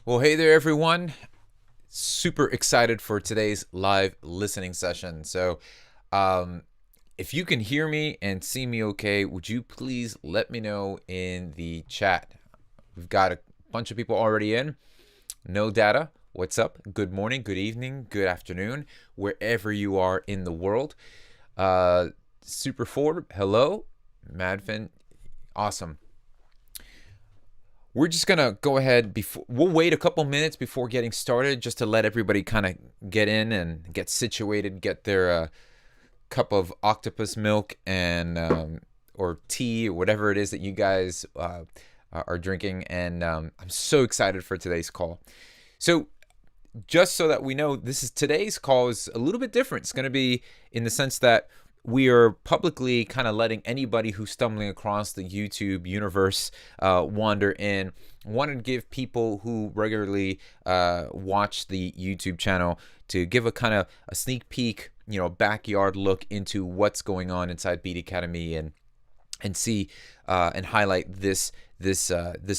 Well, hey there, everyone. Super excited for today's live listening session. So, if you can hear me and see me okay, would you please let me know in the chat? We've got a bunch of people already in. No data. What's up? Good morning, good evening, good afternoon, wherever you are in the world. Super Ford, hello. Madfin, awesome. We're just gonna go ahead we'll wait a couple minutes before getting started just to let everybody kind of get in and get situated, get their cup of octopus milk and or tea or whatever it is that you guys are drinking. And I'm so excited for today's call. So just so that we know, today's call is a little bit different. It's going to be in the sense that we are publicly kind of letting anybody who's stumbling across the YouTube universe wander in. Want to give people who regularly watch the YouTube channel to give a kind of a sneak peek, backyard look into what's going on inside Beat Academy and see and highlight this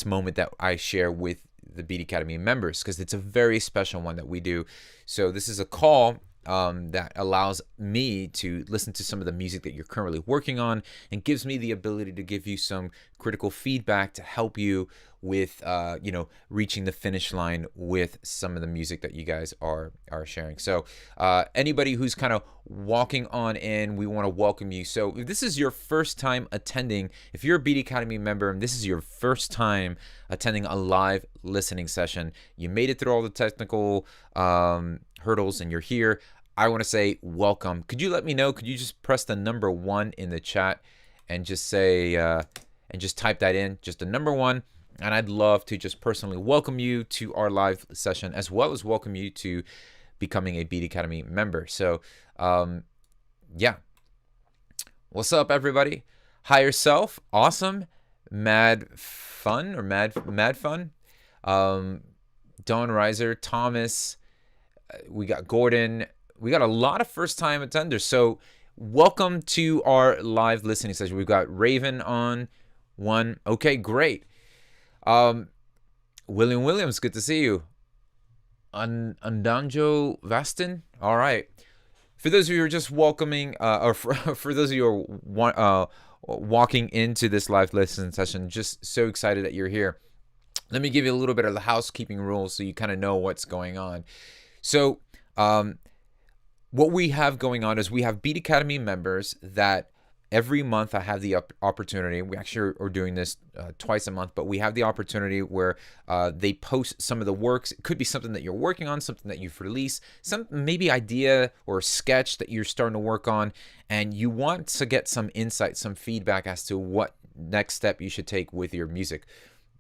moment that I share with the Beat Academy members, because it's a very special one that we do. So this is a call that allows me to listen to some of the music that you're currently working on and gives me the ability to give you some critical feedback to help you with reaching the finish line with some of the music that you guys are sharing. So anybody who's kind of walking on in, we want to welcome you. So if this is your first time attending, if you're a Beat Academy member and this is your first time attending a live listening session, you made it through all the technical hurdles and you're here, I want to say welcome. Could you let me know? Could you just press the number 1 in the chat and just say and just type that in, just the number 1, and I'd love to just personally welcome you to our live session, as well as welcome you to becoming a Beat Academy member. So yeah, what's up, everybody? Higher Self, awesome. Mad Fun or Mad Fun, Dawn Riser, Thomas, we got Gordon, we got a lot of first-time attenders. So welcome to our live listening session. We've got Raven on one. Okay, great. William Williams, good to see you. Undanjo Vastin, all right. For those of you who are just welcoming, or for those of you who are walking into this live listening session, just so excited that you're here. Let me give you a little bit of the housekeeping rules so you kind of know what's going on. So what we have going on is we have Beat Academy members that every month I have the opportunity. We actually are doing this twice a month, but we have the opportunity where they post some of the works. It could be something that you're working on, something that you've released, some maybe idea or sketch that you're starting to work on, and you want to get some insight, some feedback as to what next step you should take with your music.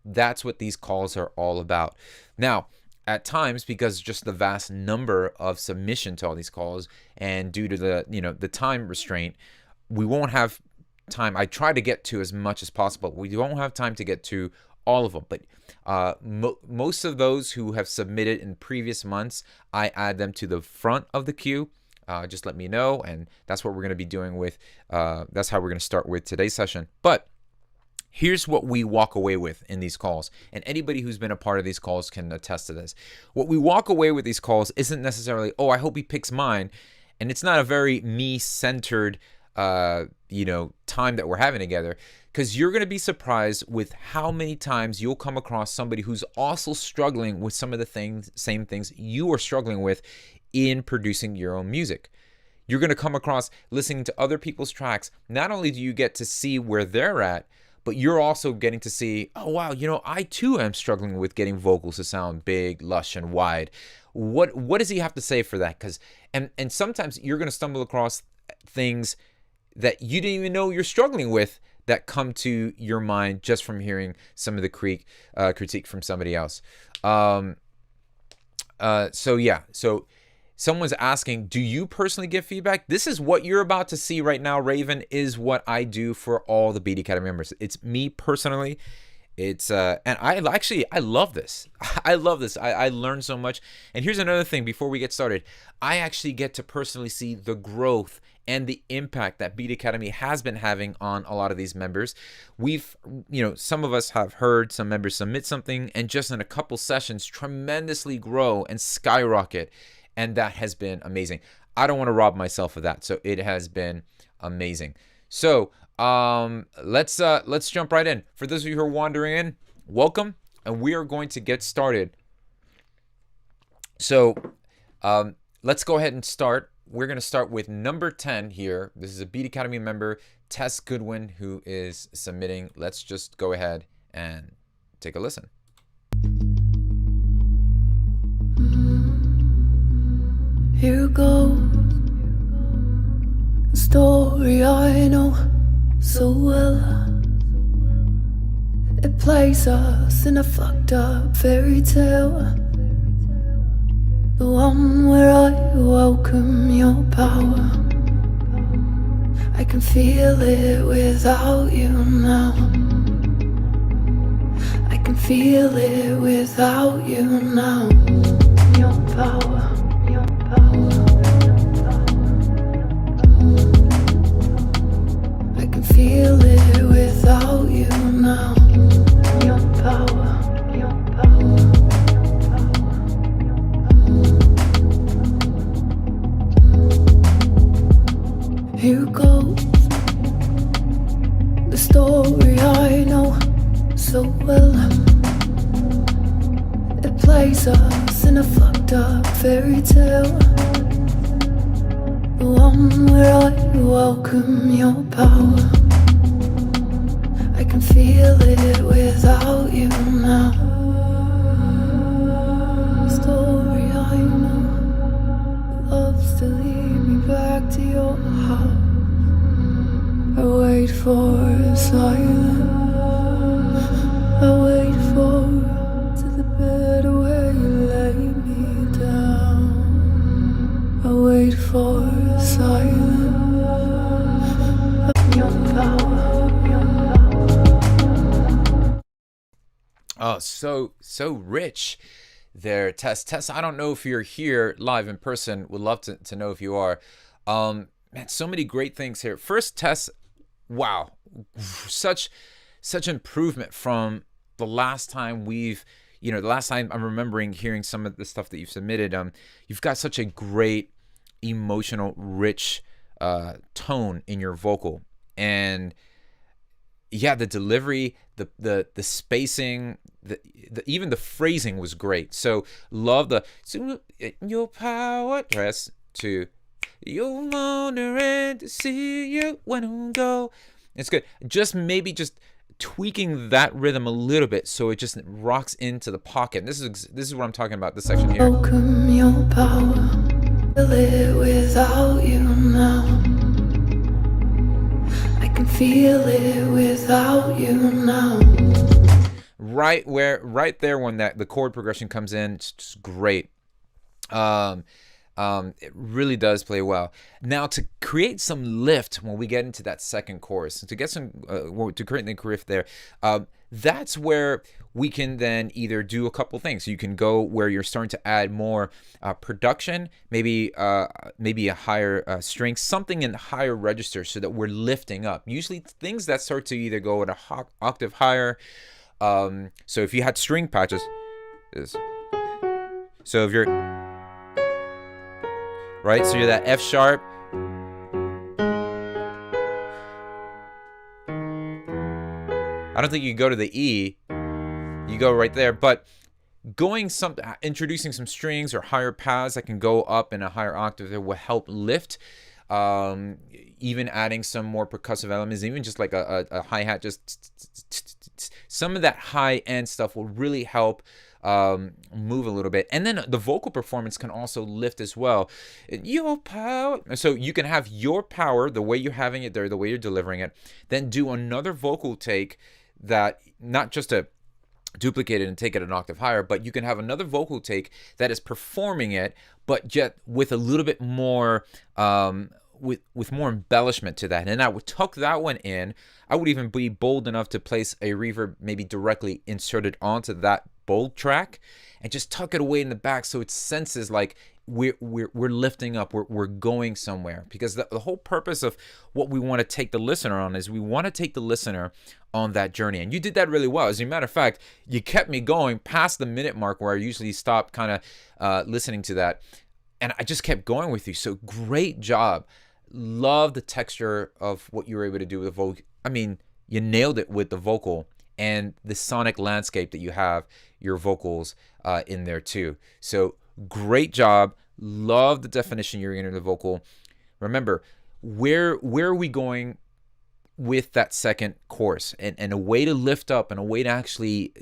That's what these calls are all about. Now, at times, because just the vast number of submission to all these calls and due to the time restraint, we won't have time. I try to get to as much as possible. We won't have time to get to all of them, but most of those who have submitted in previous months, I add them to the front of the queue. Just let me know, and that's what we're going to be doing with, that's how we're going to start with today's session. But here's what we walk away with in these calls, and anybody who's been a part of these calls can attest to this. What we walk away with these calls isn't necessarily, oh, I hope he picks mine, and it's not a very me-centered time that we're having together, because you're going to be surprised with how many times you'll come across somebody who's also struggling with some of the same things you are struggling with in producing your own music. You're going to come across listening to other people's tracks. Not only do you get to see where they're at, but you're also getting to see, oh, wow, I too am struggling with getting vocals to sound big, lush, and wide. What does he have to say for that? And sometimes you're going to stumble across things that you didn't even know you're struggling with that come to your mind just from hearing some of the critique from somebody else. So someone's asking, do you personally give feedback? This is what you're about to see right now, Raven, is what I do for all the Beat Academy members. It's me personally. It's and I love this. I love this. I learned so much. And here's another thing before we get started. I actually get to personally see the growth and the impact that Beat Academy has been having on a lot of these members. We've, some of us have heard some members submit something and just in a couple sessions tremendously grow and skyrocket, and that has been amazing. I don't want to rob myself of that, so it has been amazing. So let's jump right in. For those of you who are wandering in, welcome, and we are going to get started. So let's go ahead and start. We're going to start with number 10 here. This is a Beat Academy member, Tess Goodwin, who is submitting. Let's just go ahead and take a listen. Here goes a story I know so well. It plays us in a fucked up fairy tale, the one where I welcome your power. I can feel it without you now. I can feel it without you now. Your power, your power. I can feel it without you now. Your power, your power. Here goes the story I know so well. It plays us in a fucked up fairy tale, the one where I welcome your power. I can feel it without you now. The story I know loves to lead me back to your house. I wait for silence. I wait for to the bed where you lay me down. I wait for silence. Your power, your power. Oh, so rich there, Tess. Tess, I don't know if you're here live in person. Would love to know if you are. Man, so many great things here. First, Tess, wow, such improvement from the last time the last time I'm remembering hearing some of the stuff that you've submitted. You've got such a great, emotional, rich tone in your vocal, and yeah, the delivery, the spacing, even the phrasing was great. So love the your power dress to you're wondering to see you when I go. It's good. Maybe tweaking that rhythm a little bit so it just rocks into the pocket. This is what I'm talking about. This section here. Welcome your power. Feel it without you now. I can feel it without you now. Right there when the chord progression comes in, it's just great. It really does play well. Now, to create some lift when we get into that second chorus, to get some to create the riff there, that's where we can then either do a couple things. You can go where you're starting to add more production, maybe a higher string, something in higher register, so that we're lifting up. Usually things that start to either go at a octave higher. So if you had string patches, so if you're right, so you're that F sharp. I don't think you go to the E. You go right there, but introducing some strings or higher paths that can go up in a higher octave that will help lift. Even adding some more percussive elements, even just like a hi-hat, just some of that high-end stuff will really help move a little bit. And then the vocal performance can also lift as well. Your power. So you can have your power, the way you're having it there, the way you're delivering it, then do another vocal take that, not just to duplicate it and take it an octave higher, but you can have another vocal take that is performing it, but yet with a little bit more with more embellishment to that. And I would tuck that one in. I would even be bold enough to place a reverb maybe directly inserted onto that bold track, and just tuck it away in the back so it senses like we're lifting up, we're going somewhere. Because the whole purpose of what we want to take the listener on is we want to take the listener on that journey. And you did that really well. As a matter of fact, you kept me going past the minute mark where I usually stop kind of listening to that. And I just kept going with you. So great job. Love the texture of what you were able to do with the vocal. I mean, you nailed it with the vocal and the sonic landscape that you have your vocals in there too. So great job. Love the definition you're getting in the vocal. Remember, where are we going with that second chorus? And a way to lift up and a way to actually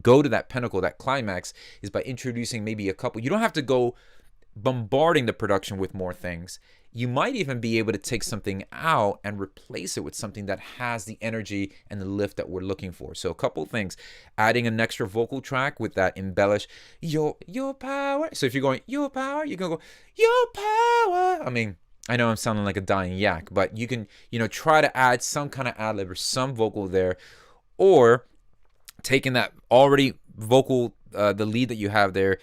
go to that pinnacle, that climax, is by introducing maybe a couple. You don't have to go bombarding the production with more things. You might even be able to take something out and replace it with something that has the energy and the lift that we're looking for. So a couple things, adding an extra vocal track with that embellish, your power. So if you're going, your power, you can go, your power. I mean, I know I'm sounding like a dying yak, but you can, try to add some kind of ad-lib or some vocal there, or taking that already vocal, the lead that you have there,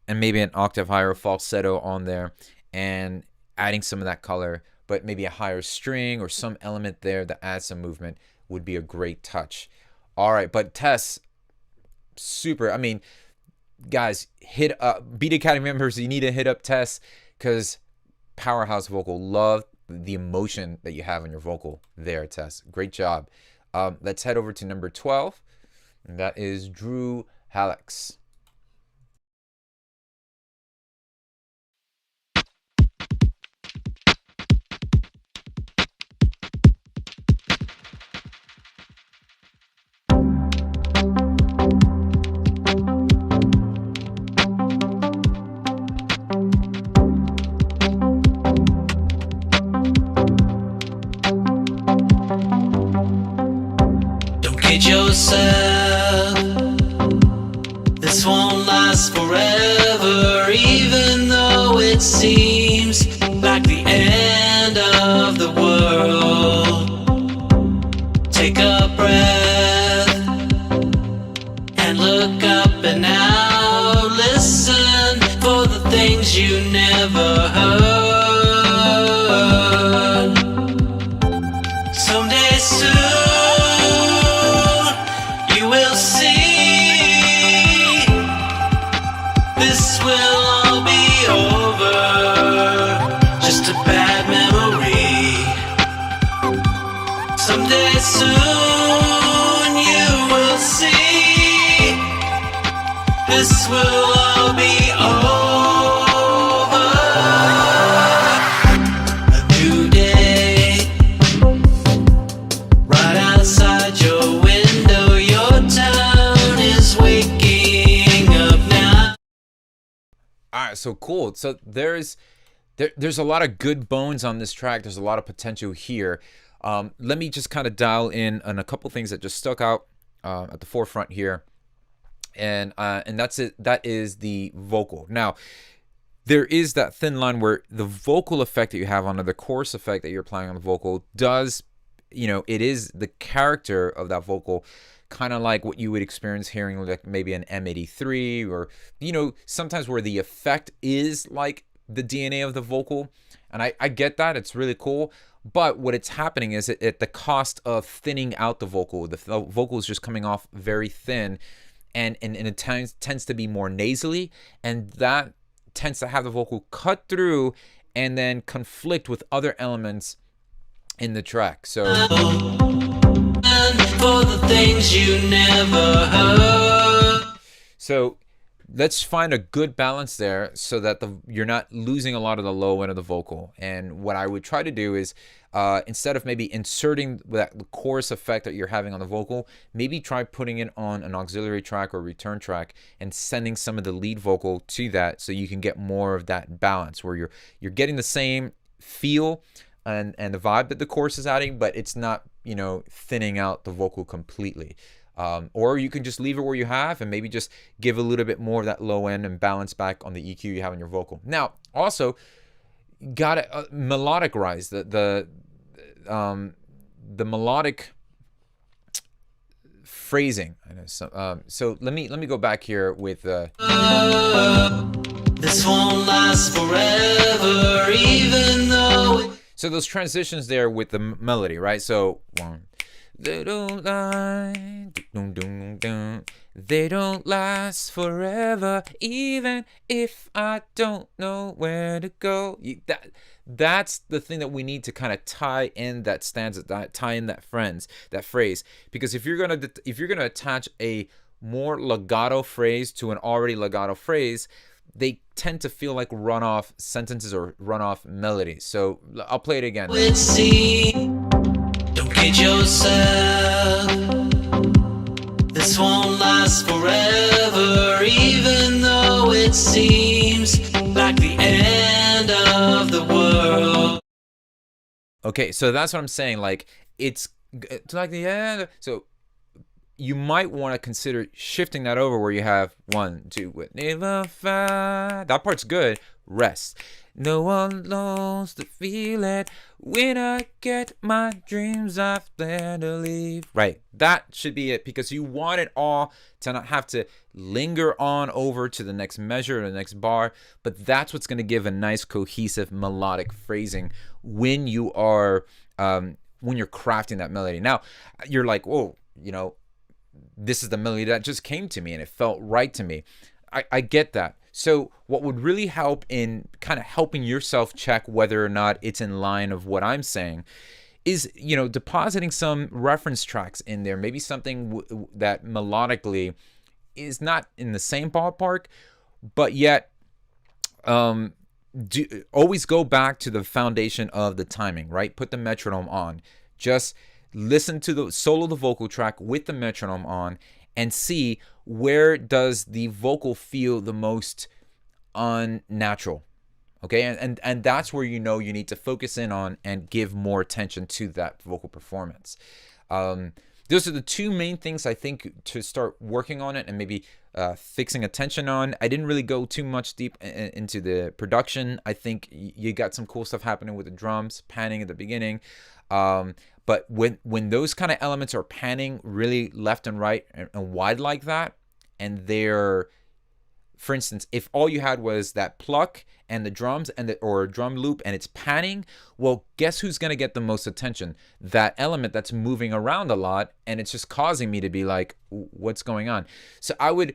and maybe an octave higher falsetto on there, and adding some of that color, but maybe a higher string or some element there that adds some movement would be a great touch. All right, but Tess, super. I mean, guys, hit up, Beat Academy members, you need to hit up Tess, because powerhouse vocal. Love the emotion that you have in your vocal there, Tess. Great job. Let's head over to number 12, and that is Drew Halex. Yourself, this won't last forever, even though it seems like the end of the world. Take a breath and look up and out. Listen for the things you never heard. Someday soon we'll see, this will all be over, just a bad memory. Someday soon you will see, this will all be over. A new day, right outside your window. Town is waking up now. All right, so cool. So there's a lot of good bones on this track. There's a lot of potential here. Let me just kind of dial in on a couple things that just stuck out at the forefront here, and that's it. That is the vocal. Now, there is that thin line where the vocal effect that you have on the chorus effect that you're applying on the vocal does, it is the character of that vocal, kind of like what you would experience hearing like maybe an M83, or sometimes where the effect is like the DNA of the vocal. And I get that, it's really cool, but what it's happening is at the cost of thinning out the vocal. The vocal is just coming off very thin, and it tends to be more nasally, and that tends to have the vocal cut through and then conflict with other elements in the track. So for the things you never heard. So let's find a good balance there so that you're not losing a lot of the low end of the vocal. And what I would try to do is instead of maybe inserting that the chorus effect that you're having on the vocal, maybe try putting it on an auxiliary track or return track and sending some of the lead vocal to that, so you can get more of that balance where you're getting the same feel and the vibe that the chorus is adding, but it's not thinning out the vocal completely. Or you can just leave it where you have and maybe just give a little bit more of that low end and balance back on the EQ you have on your vocal. Now, also, gotta melodicize the melodic phrasing. I know some, so let me go back here with this won't last forever, even though. So those transitions there with the melody, right? So one, they don't lie, they don't last forever, even if I don't know where to go. That's the thing that we need to kind of tie in that stanza, tie in that phrase, because if you're gonna attach a more legato phrase to an already legato phrase, they tend to feel like runoff sentences or runoff melodies. So I'll play it again. Don't kid yourself. This won't last forever, even though it seems like the end of the world. Okay, so that's what I'm saying. Like, it's like the end. So you might want to consider shifting that over where you have 1, 2 with never find. That part's good. Rest. No one knows the feeling when I get my dreams off there to leave. Right. That should be it, because you want it all to not have to linger on over to the next measure or the next bar. But that's what's going to give a nice cohesive melodic phrasing when you are when you're crafting that melody. Now you're like, whoa, this is the melody that just came to me and it felt right to me. I get that. So what would really help in kind of helping yourself check whether or not it's in line of what I'm saying is, depositing some reference tracks in there, maybe something that melodically is not in the same ballpark, but yet always go back to the foundation of the timing, right? Put the metronome on. Just listen to the vocal track with the metronome on and see where does the vocal feel the most unnatural. Okay, and that's where you need to focus in on and give more attention to that vocal performance. Those are the two main things I think to start working on it and maybe fixing attention on. I didn't really go too much deep into the production. I think you got some cool stuff happening with the drums, panning at the beginning. But when those kind of elements are panning really left and right and wide like that, and they're, for instance, if all you had was that pluck and the drums or a drum loop and it's panning, well, guess who's going to get the most attention? That element that's moving around a lot, and it's just causing me to be like, what's going on? So I would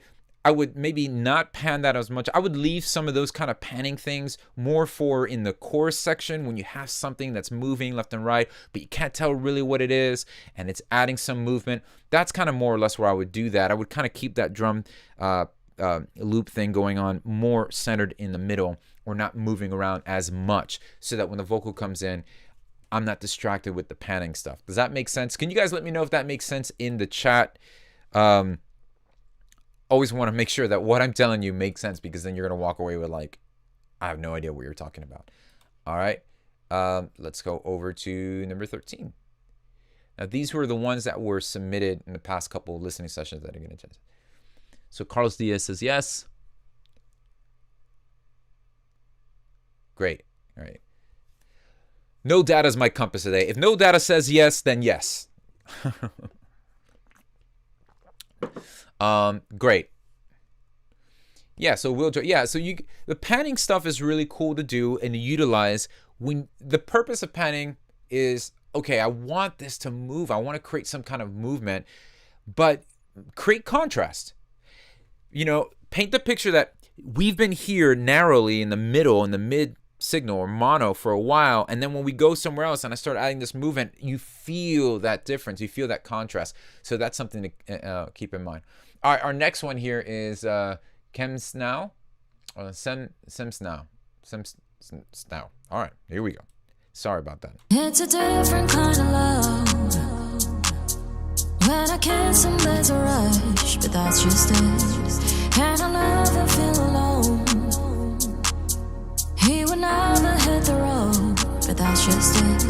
maybe not pan that as much. I would leave some of those kind of panning things more for in the chorus section when you have something that's moving left and right, but you can't tell really what it is, and it's adding some movement. That's kind of more or less where I would do that. I would kind of keep that drum loop thing going on more centered in the middle, or not moving around as much, so that when the vocal comes in, I'm not distracted with the panning stuff. Does that make sense? Can you guys let me know if that makes sense in the chat? Always want to make sure that what I'm telling you makes sense, because then you're going to walk away with like, I have no idea what you're talking about. All right. Let's go over to number 13. Now, these were the ones that were submitted in the past couple of listening sessions that are going to test. So Carlos Diaz says yes. Great. All right. No data is my compass today. If no data says yes, then yes. Great. Yeah, so the panning stuff is really cool to do and to utilize when the purpose of panning is, okay, I want this to move. I want to create some kind of movement, but create contrast. Paint the picture that we've been here narrowly in the middle, in the mid signal or mono for a while, and then when we go somewhere else and I start adding this movement, you feel that difference, you feel that contrast. So that's something to keep in mind. All right, our next one here is Kem Snow, or Kem Snow. All right, here we go. Sorry about that. It's a different kind of love. When I kiss him, there's a rush, but that's just it. And I never feel alone. He would never hit the road, but that's just it.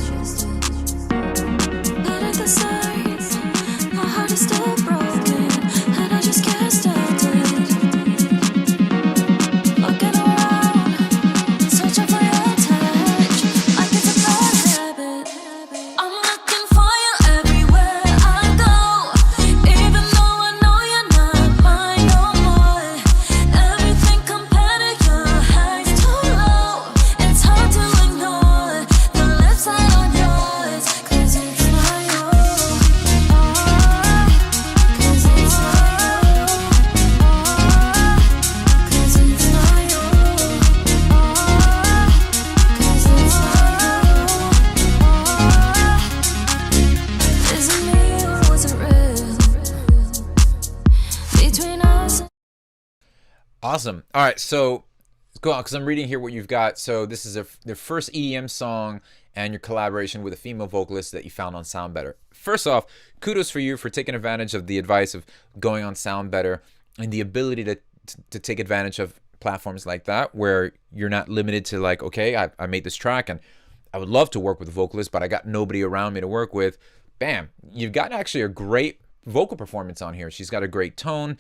But at the start, my heart is still broken, and I just can't stop it. Looking around, searching for your touch, like it's a bad habit. I'm looking for you everywhere I go, even Awesome. All right, so let's go on because I'm reading here what you've got. So this is their first EDM song and your collaboration with a female vocalist that you found on Sound Better. First off, kudos for you for taking advantage of the advice of going on Sound Better and the ability to take advantage of platforms like that where you're not limited to like, okay, I made this track and I would love to work with a vocalist, but I got nobody around me to work with. Bam, you've got actually a great vocal performance on here. She's got a great tone.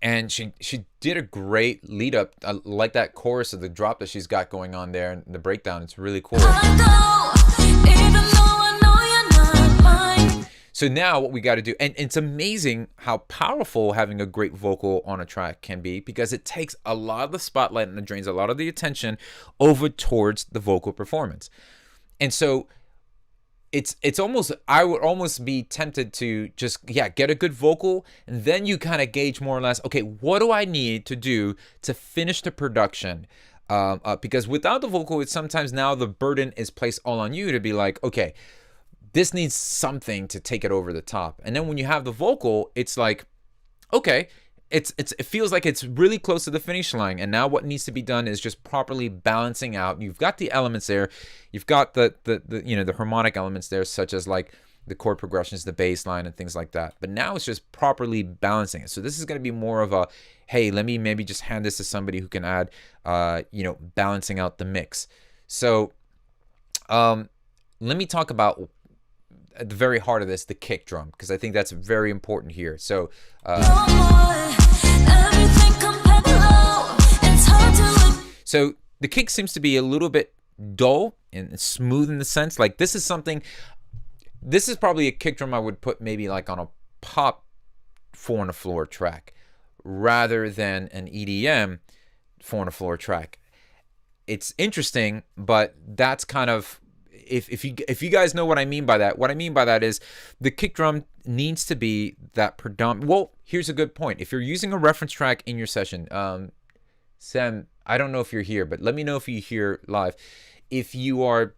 And she did a great lead up. I like that chorus of the drop that she's got going on there and the breakdown. It's really cool. So now what we got to do, and it's amazing how powerful having a great vocal on a track can be, because it takes a lot of the spotlight and it drains a lot of the attention over towards the vocal performance. And so it's almost, I would almost be tempted to just, get a good vocal, and then you kind of gauge more or less, okay, what do I need to do to finish the production? Because without the vocal, it's sometimes now the burden is placed all on you to be like, okay, this needs something to take it over the top. And then when you have the vocal, it's like, okay, it feels like it's really close to the finish line. And now what needs to be done is just properly balancing out. You've got the elements there. You've got the harmonic elements there, such as like the chord progressions, the bass line, and things like that. But now it's just properly balancing it. So this is going to be more of a, hey, let me maybe just hand this to somebody who can add, balancing out the mix. So let me talk about at the very heart of this, the kick drum, because I think that's very important here. So so the kick seems to be a little bit dull and smooth in the sense, like this is probably a kick drum I would put maybe like on a pop 4 on the floor track rather than an EDM 4 on the floor track. It's interesting, but that's kind of, if you guys know what I mean by that is the kick drum needs to be that predominant. Well, here's a good point. If you're using a reference track in your session, Sam, I don't know if you're here, but let me know if you hear live. If you're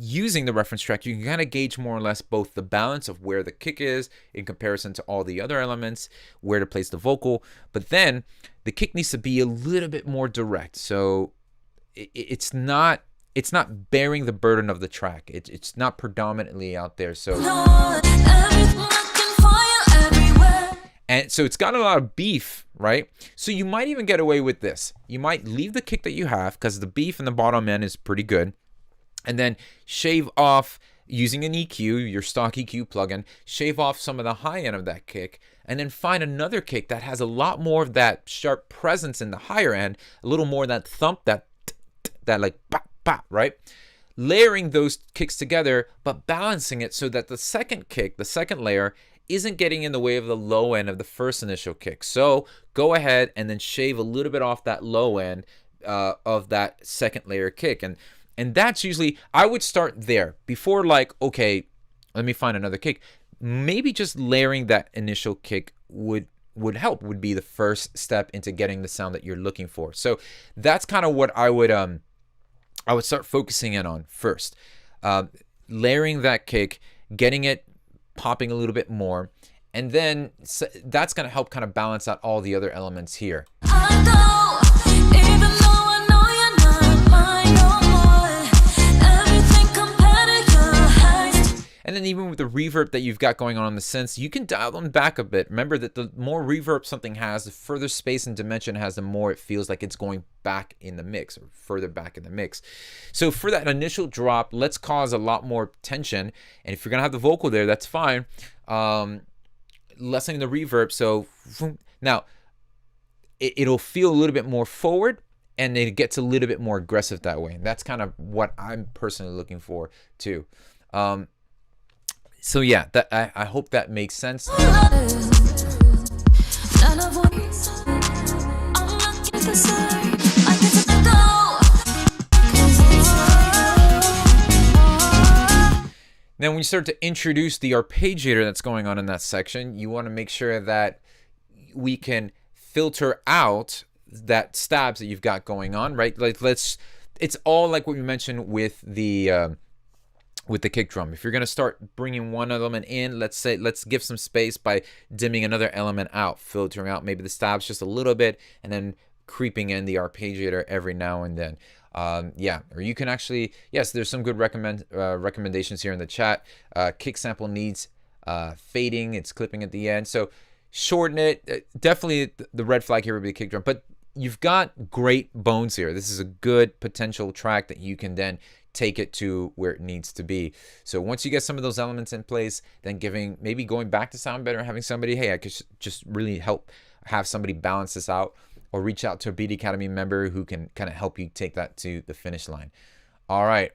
using the reference track, you can kind of gauge more or less both the balance of where the kick is in comparison to all the other elements, where to place the vocal, but then the kick needs to be a little bit more direct. So it's not bearing the burden of the track. It's not predominantly out there. So and so it's got a lot of beef, right? So you might even get away with this. You might leave the kick that you have because the beef in the bottom end is pretty good, and then shave off using an EQ, your stock EQ plugin, shave off some of the high end of that kick, and then find another kick that has a lot more of that sharp presence in the higher end, a little more of that thump, that like bop, bop, right? Layering those kicks together, but balancing it so that the second kick, the second layer, isn't getting in the way of the low end of the first initial kick. So go ahead and then shave a little bit off that low end of that second layer kick. And that's usually, I would start there before like, okay, let me find another kick. Maybe just layering that initial kick would help, would be the first step into getting the sound that you're looking for. So that's kind of what I would start focusing in on first. Layering that kick, getting it popping a little bit more, and then that's going to help kind of balance out all the other elements here. And then even with the reverb that you've got going on the synths, you can dial them back a bit. Remember that the more reverb something has, the further space and dimension it has, the more it feels like it's going back in the mix or further back in the mix. So for that initial drop, let's cause a lot more tension. And if you're going to have the vocal there, that's fine. Lessening the reverb. So now it'll feel a little bit more forward, and it gets a little bit more aggressive that way. And that's kind of what I'm personally looking for too. So yeah, I hope that makes sense. Then when you start to introduce the arpeggiator that's going on in that section, you want to make sure that we can filter out that stabs that you've got going on, right? Like it's all like what we mentioned with the with the kick drum. If you're going to start bringing one element in, let's give some space by dimming another element out, filtering out maybe the stabs just a little bit, and then creeping in the arpeggiator every now and then. Yeah, or you can actually, yes, there's some good recommendations here in the chat. Kick sample needs fading, it's clipping at the end, so shorten it. Definitely the red flag here would be the kick drum, but you've got great bones here. This is a good potential track that you can then take it to where it needs to be. So once you get some of those elements in place, then maybe going back to sound better, having somebody, hey, I could just really help have somebody balance this out, or reach out to a Beat Academy member who can kind of help you take that to the finish line. All right.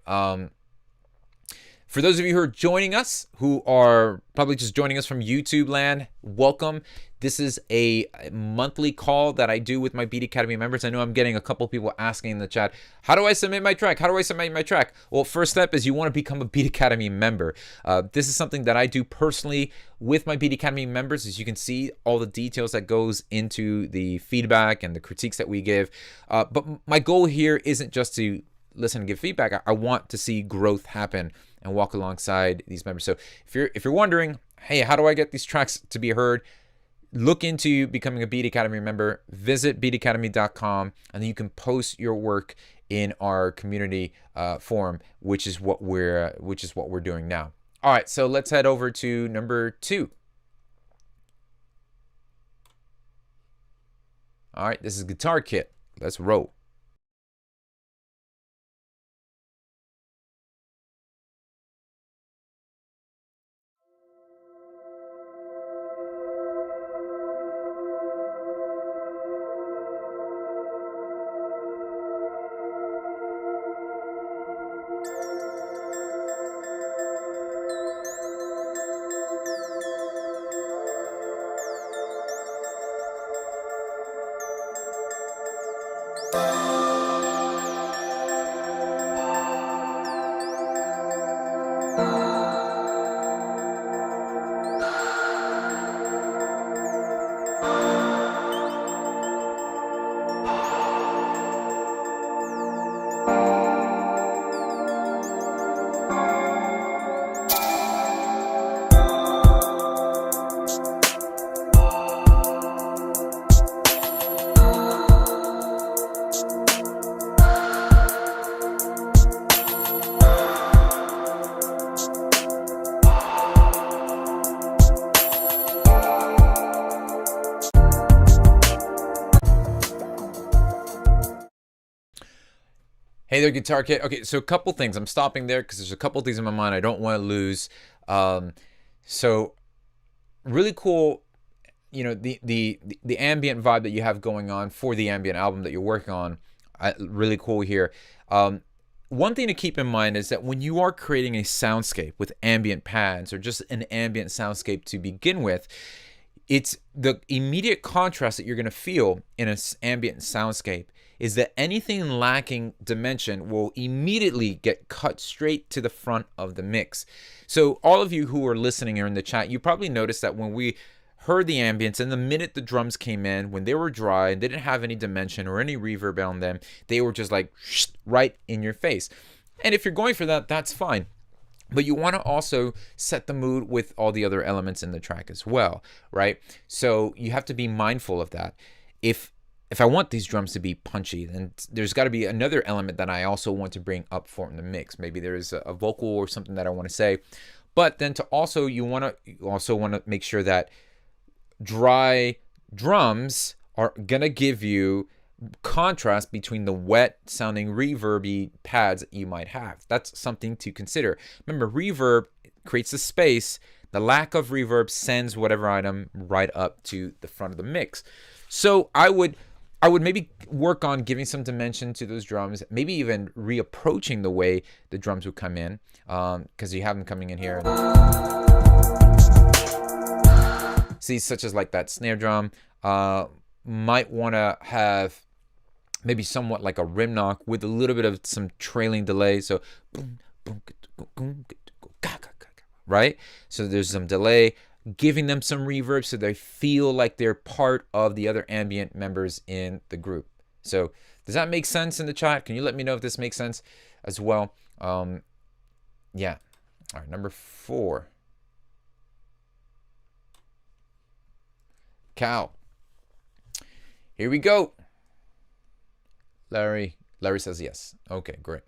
For those of you who are joining us, who are probably just joining us from YouTube land, welcome. This is a monthly call that I do with my Beat Academy members. I know I'm getting a couple people asking in the chat, how do I submit my track? How do I submit my track? Well, first step is you want to become a Beat Academy member. This is something that I do personally with my Beat Academy members. As you can see, all the details that goes into the feedback and the critiques that we give. But my goal here isn't just to listen and give feedback. I want to see growth happen and walk alongside these members. So if you're wondering, hey, how do I get these tracks to be heard? Look into becoming a Beat Academy member. Visit beatacademy.com, and then you can post your work in our community forum, which is what we're doing now. All right, so let's head over to number 2. All right, this is Guitar Kit. Let's roll. Hey there, Guitar Kit. Okay, so a couple things. I'm stopping there because there's a couple things in my mind I don't want to lose. So really cool, you know, the ambient vibe that you have going on for the ambient album that you're working on. Really cool here. One thing to keep in mind is that when you are creating a soundscape with ambient pads or just an ambient soundscape to begin with, it's the immediate contrast that you're going to feel in an ambient soundscape is that anything lacking dimension will immediately get cut straight to the front of the mix. So all of you who are listening or in the chat, you probably noticed that when we heard the ambience and the minute the drums came in, when they were dry and they didn't have any dimension or any reverb on them, they were just like right in your face. And if you're going for that, that's fine. But you want to also set the mood with all the other elements in the track as well, right? So you have to be mindful of that. If I want these drums to be punchy, then there's got to be another element that I also want to bring up for in the mix. Maybe there's a vocal or something that I want to say. But then you also want to make sure that dry drums are gonna give you contrast between the wet sounding reverby pads that you might have. That's something to consider. Remember, reverb creates a space. The lack of reverb sends whatever item right up to the front of the mix. So I would maybe work on giving some dimension to those drums, maybe even reapproaching the way the drums would come in, because you have them coming in here. See, such as like that snare drum, might want to have maybe somewhat like a rim knock with a little bit of some trailing delay. So, right? So there's some delay, giving them some reverb so they feel like they're part of the other ambient members in the group. So does that make sense in the chat? Can you let me know if this makes sense as well? Yeah. All right, number 4. Cal. Here we go. Larry says yes. Okay, great.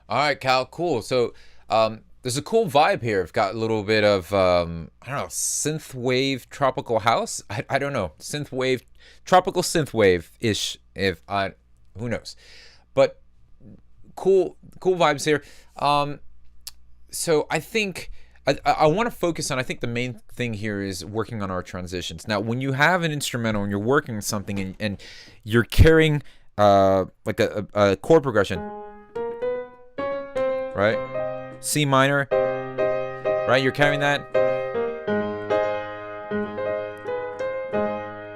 All right, Cal, cool. So there's a cool vibe here. I've got a little bit of, I don't know, synth wave tropical house. I don't know, synth wave, tropical synth wave-ish, who knows. But cool vibes here. So I think I want to focus on, I think the main thing here is working on our transitions. Now, when you have an instrumental and you're working on something and you're carrying like a chord progression, right? C minor, right? You're carrying that.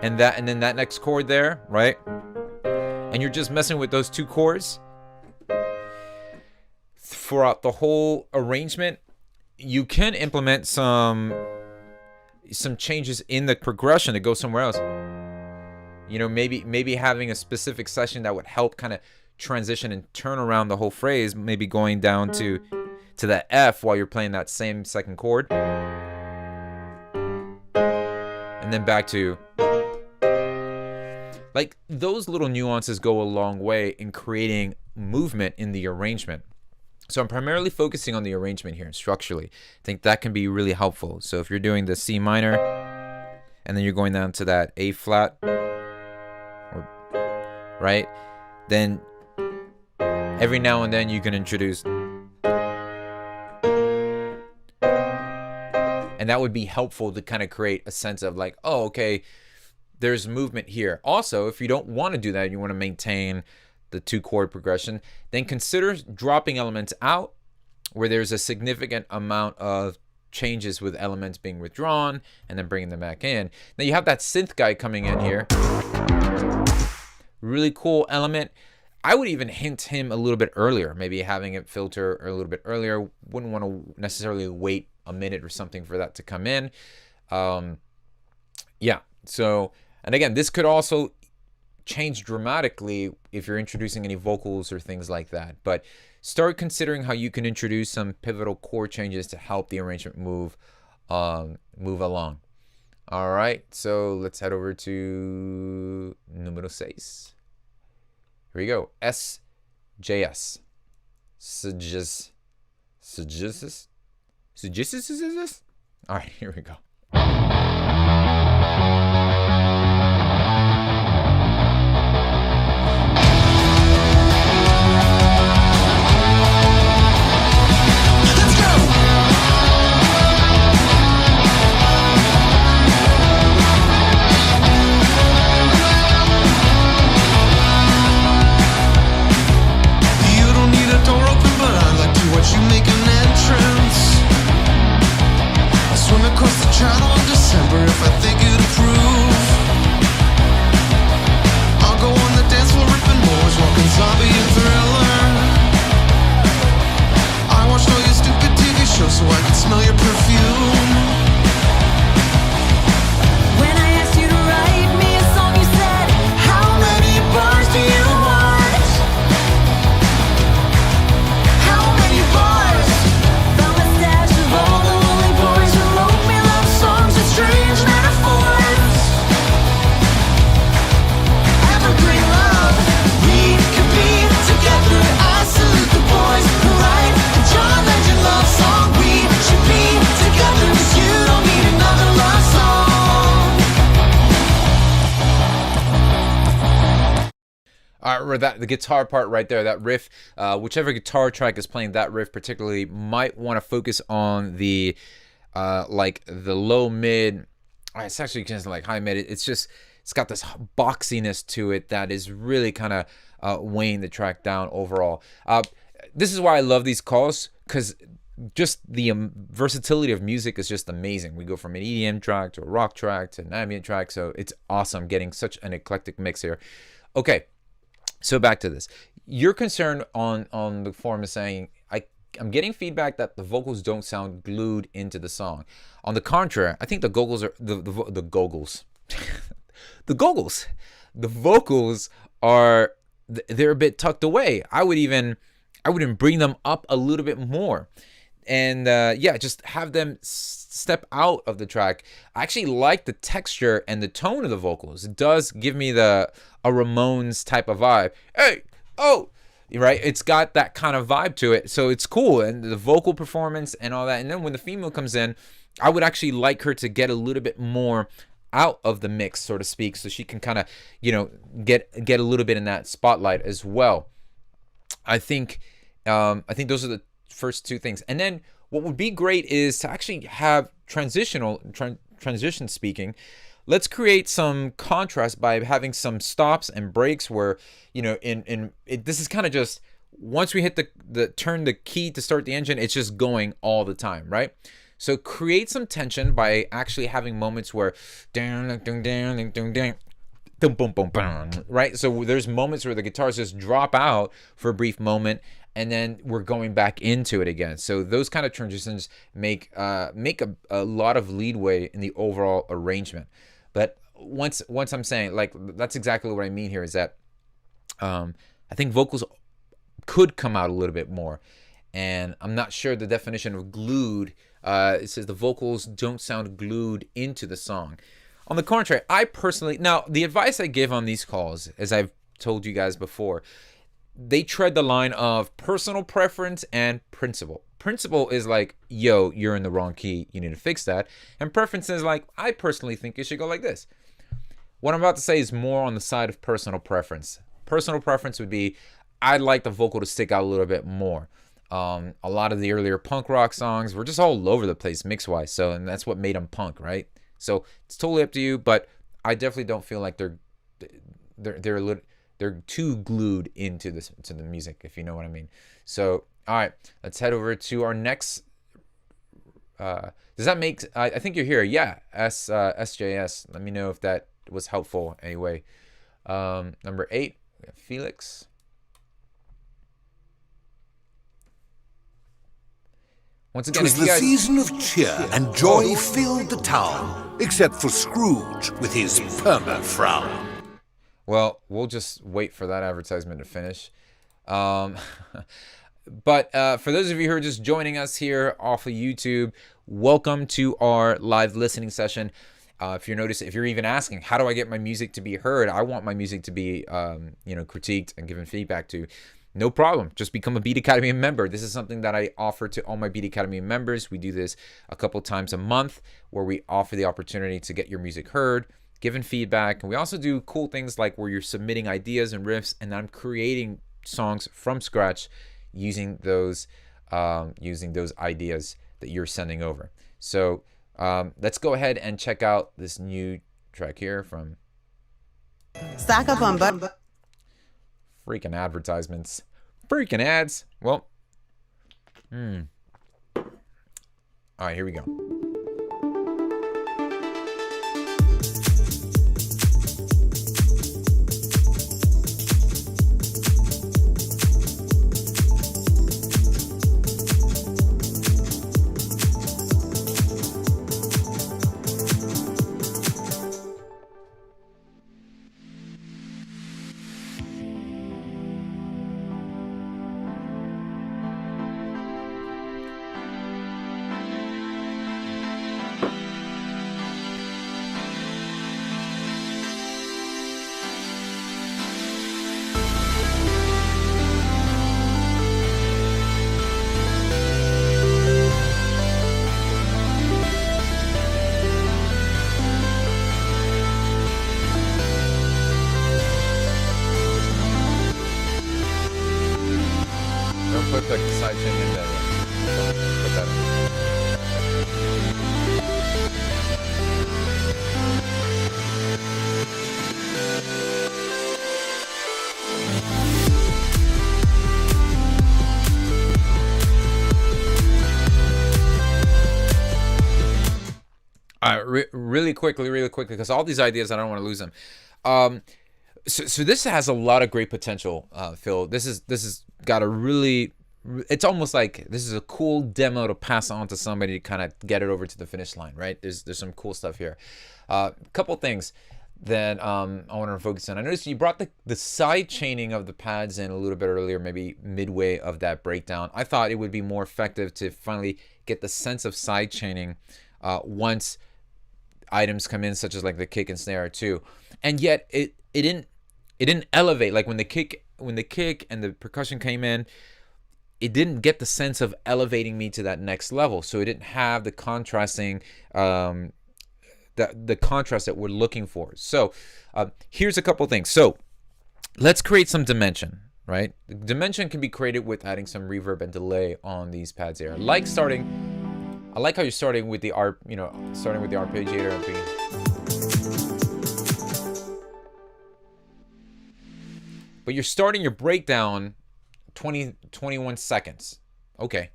And then that next chord there, right? And you're just messing with those two chords throughout the whole arrangement. You can implement some changes in the progression to go somewhere else. You know, maybe having a specific section that would help kind of transition and turn around the whole phrase, maybe going down to that F while you're playing that same second chord, and then back to, like, those little nuances go a long way in creating movement in the arrangement. So I'm primarily focusing on the arrangement here structurally. I think that can be really helpful. So if you're doing the C minor and then you're going down to that A flat, right? Then every now and then you can introduce, and that would be helpful to kind of create a sense of like, oh, okay, there's movement here. Also, if you don't want to do that, you want to maintain the two chord progression, then consider dropping elements out where there's a significant amount of changes with elements being withdrawn and then bringing them back in. Now you have that synth guy coming in here. Really cool element. I would even hint him a little bit earlier, maybe having it filter a little bit earlier. Wouldn't want to necessarily wait a minute or something for that to come in. Yeah, so, and again, this could also change dramatically if you're introducing any vocals or things like that. But start considering how you can introduce some pivotal chord changes to help the arrangement move along. All right, so let's head over to número 6. Here we go. SJS. Suggests. All right, here we go. You make an entrance. I swim across the channel in December if I think you'd approve. I'll go on the dance floor ripping moors, walking zombie and Thriller. I watched all your stupid TV shows so I could smell your perfume. When I asked you to write me a song, you said, how many bars do you want? How many bars? Found a stash of all the lonely boys who wrote me love songs with strange metaphors. Evergreen love, we could be together. I salute the boys who write a John Legend love song. We should be together 'cause you don't need another love song. All right, the guitar part right there, that riff, whichever guitar track is playing that riff particularly, might want to focus on the like the low mid. It's actually just like high mid. It's got this boxiness to it that is really kind of weighing the track down overall. This is why I love these calls, because just the versatility of music is just amazing. We go from an EDM track to a rock track to an ambient track, so it's awesome getting such an eclectic mix here. Okay. So back to this. Your concern on the forum is saying, I'm getting feedback that the vocals don't sound glued into the song. On the contrary, I think the vocals are the vocals are, they're a bit tucked away. I would even bring them up a little bit more. And yeah, just have them step out of the track. I actually like the texture and the tone of the vocals. It does give me a Ramones type of vibe. Hey, oh, right? It's got that kind of vibe to it. So it's cool. And the vocal performance and all that. And then when the female comes in, I would actually like her to get a little bit more out of the mix, so to speak, so she can kind of, get a little bit in that spotlight as well. I think those are the first two things. And then what would be great is to actually have transition speaking. Let's create some contrast by having some stops and breaks where, this is kind of just, once we hit turn the key to start the engine, it's just going all the time, right? So create some tension by actually having moments where right? So there's moments where the guitars just drop out for a brief moment, and then we're going back into it again. So those kind of transitions make a lot of leadway in the overall arrangement. But once I'm saying, like, that's exactly what I mean here, is that I think vocals could come out a little bit more. And I'm not sure the definition of glued. It says the vocals don't sound glued into the song. On the contrary, I personally, now the advice I give on these calls, as I've told you guys before, they tread the line of personal preference and principle. Principle is like, yo, you're in the wrong key, you need to fix that. And preference is like, I personally think it should go like this. What I'm about to say is more on the side of personal preference. Personal preference would be, I'd like the vocal to stick out a little bit more. A lot of the earlier punk rock songs were just all over the place mix-wise, and that's what made them punk, right? So it's totally up to you, but I definitely don't feel like they're too glued into the music, if you know what I mean. So all right, let's head over to our next. Does that make? I think you're here. Yeah, SJS. Let me know if that was helpful anyway. Number 8, we have Felix. Once again, 'twas the season of cheer and joy filled the town, except for Scrooge with his perma-frown. Well, we'll just wait for that advertisement to finish. But for those of you who are just joining us here off of YouTube, welcome to our live listening session. If you're even asking, how do I get my music to be heard? I want my music to be, critiqued and given feedback to. No problem. Just become a Beat Academy member. This is something that I offer to all my Beat Academy members. We do this a couple times a month where we offer the opportunity to get your music heard, given feedback. And we also do cool things like where you're submitting ideas and riffs, and I'm creating songs from scratch using those ideas that you're sending over. So let's go ahead and check out this new track here from Stock up on freaking advertisements. Freaking ads. Well, all right, here we go. dimension and then put that in. All right, really quickly, because all these ideas, I don't want to lose them. So this has a lot of great potential, Phil. This is got a really, it's almost like this is a cool demo to pass on to somebody to kind of get it over to the finish line, right? There's some cool stuff here. A couple things that I want to focus on. I noticed you brought the side chaining of the pads in a little bit earlier, maybe midway of that breakdown. I thought it would be more effective to finally get the sense of side chaining once items come in, such as like the kick and snare too. And yet it didn't elevate. Like when the kick and the percussion came in, it didn't get the sense of elevating me to that next level. So it didn't have the contrasting the contrast that we're looking for. So here's a couple things. So let's create some dimension, right? The dimension can be created with adding some reverb and delay on these pads here. I like how you're starting with the arpeggiator and but you're starting your breakdown 21 seconds. Okay.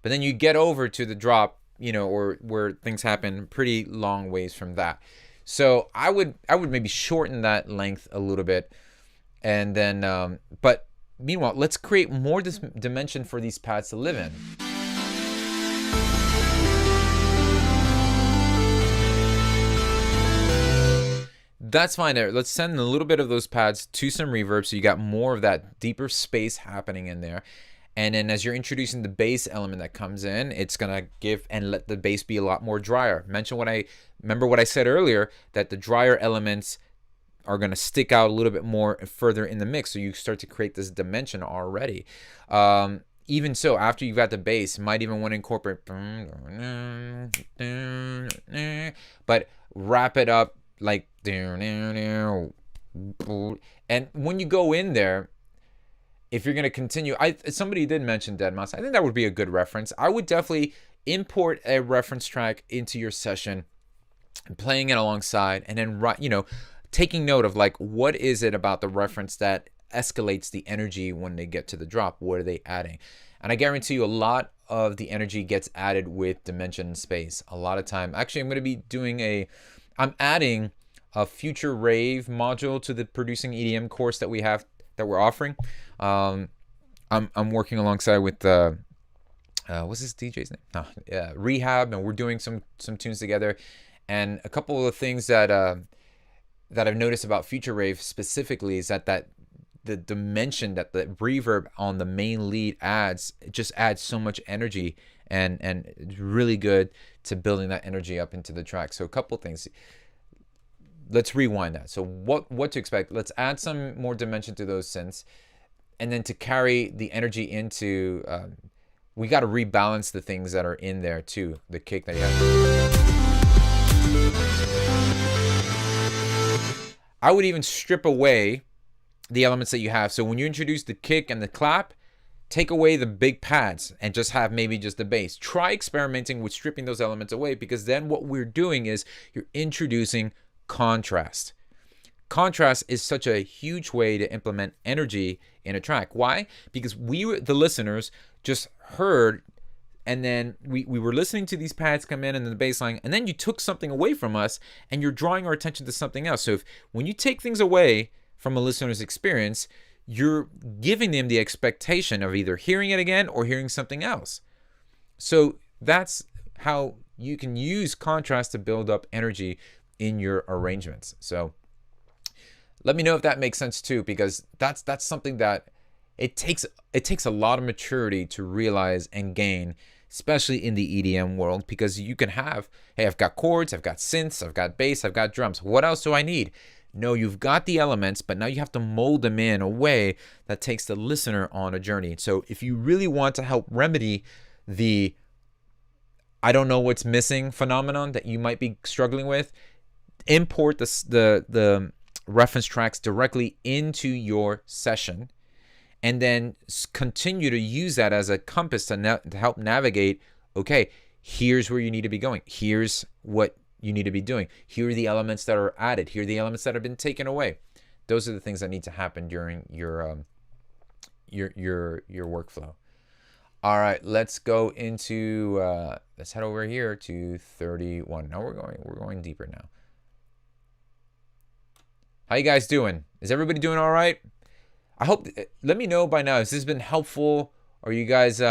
But then you get over to the drop, or where things happen pretty long ways from that. So I would maybe shorten that length a little bit. And then, but meanwhile, let's create more dimension for these pads to live in. That's fine there. Let's send a little bit of those pads to some reverb so you got more of that deeper space happening in there. And then as you're introducing the bass element that comes in, it's going to give and let the bass be a lot more drier. Remember what I said earlier, that the drier elements are going to stick out a little bit more further in the mix. So you start to create this dimension already. Even so, after you've got the bass, you might even want to incorporate, but wrap it up like, and when you go in there, if you're going to continue, somebody did mention Dead Mouse. I think that would be a good reference. I would definitely import a reference track into your session, playing it alongside, and then taking note of like, what is it about the reference that escalates the energy when they get to the drop? What are they adding? And I guarantee you a lot of the energy gets added with dimension and space. A lot of time. Actually, I'm going to be doing I'm adding a future rave module to the producing EDM course that we're offering. I'm working alongside with what's this DJ's name? Rehab, and we're doing some tunes together. And a couple of things that I've noticed about future rave specifically is that the dimension that the reverb on the main lead adds, it just adds so much energy, and it's really good to building that energy up into the track. So a couple things. Let's rewind that. So what to expect? Let's add some more dimension to those synths, and then to carry the energy into, we got to rebalance the things that are in there too. The kick that you have. I would even strip away the elements that you have. So when you introduce the kick and the clap, take away the big pads and just have maybe just the bass. Try experimenting with stripping those elements away, because then what we're doing is you're introducing contrast. Contrast is such a huge way to implement energy in a track. Why? Because we, the listeners, just heard, and then we were listening to these pads come in and the bass line, and then you took something away from us and you're drawing our attention to something else. So when you take things away from a listener's experience, you're giving them the expectation of either hearing it again or hearing something else. So that's how you can use contrast to build up energy in your arrangements. So let me know if that makes sense too, because that's something that it takes a lot of maturity to realize and gain, especially in the EDM world, because you can have, hey, I've got chords, I've got synths, I've got bass, I've got drums. What else do I need? No, you've got the elements, but now you have to mold them in a way that takes the listener on a journey. So if you really want to help remedy the I don't know what's missing phenomenon that you might be struggling with, import the reference tracks directly into your session, and then continue to use that as a compass to help navigate, okay, here's where you need to be going. Here's what you need to be doing. Here are the elements that are added. Here are the elements that have been taken away. Those are the things that need to happen during your workflow. All right, let's go into let's head over here to 31. Now we're going deeper now. How you guys doing? Is everybody doing all right? I hope, let me know by now, has this been helpful? Are you guys,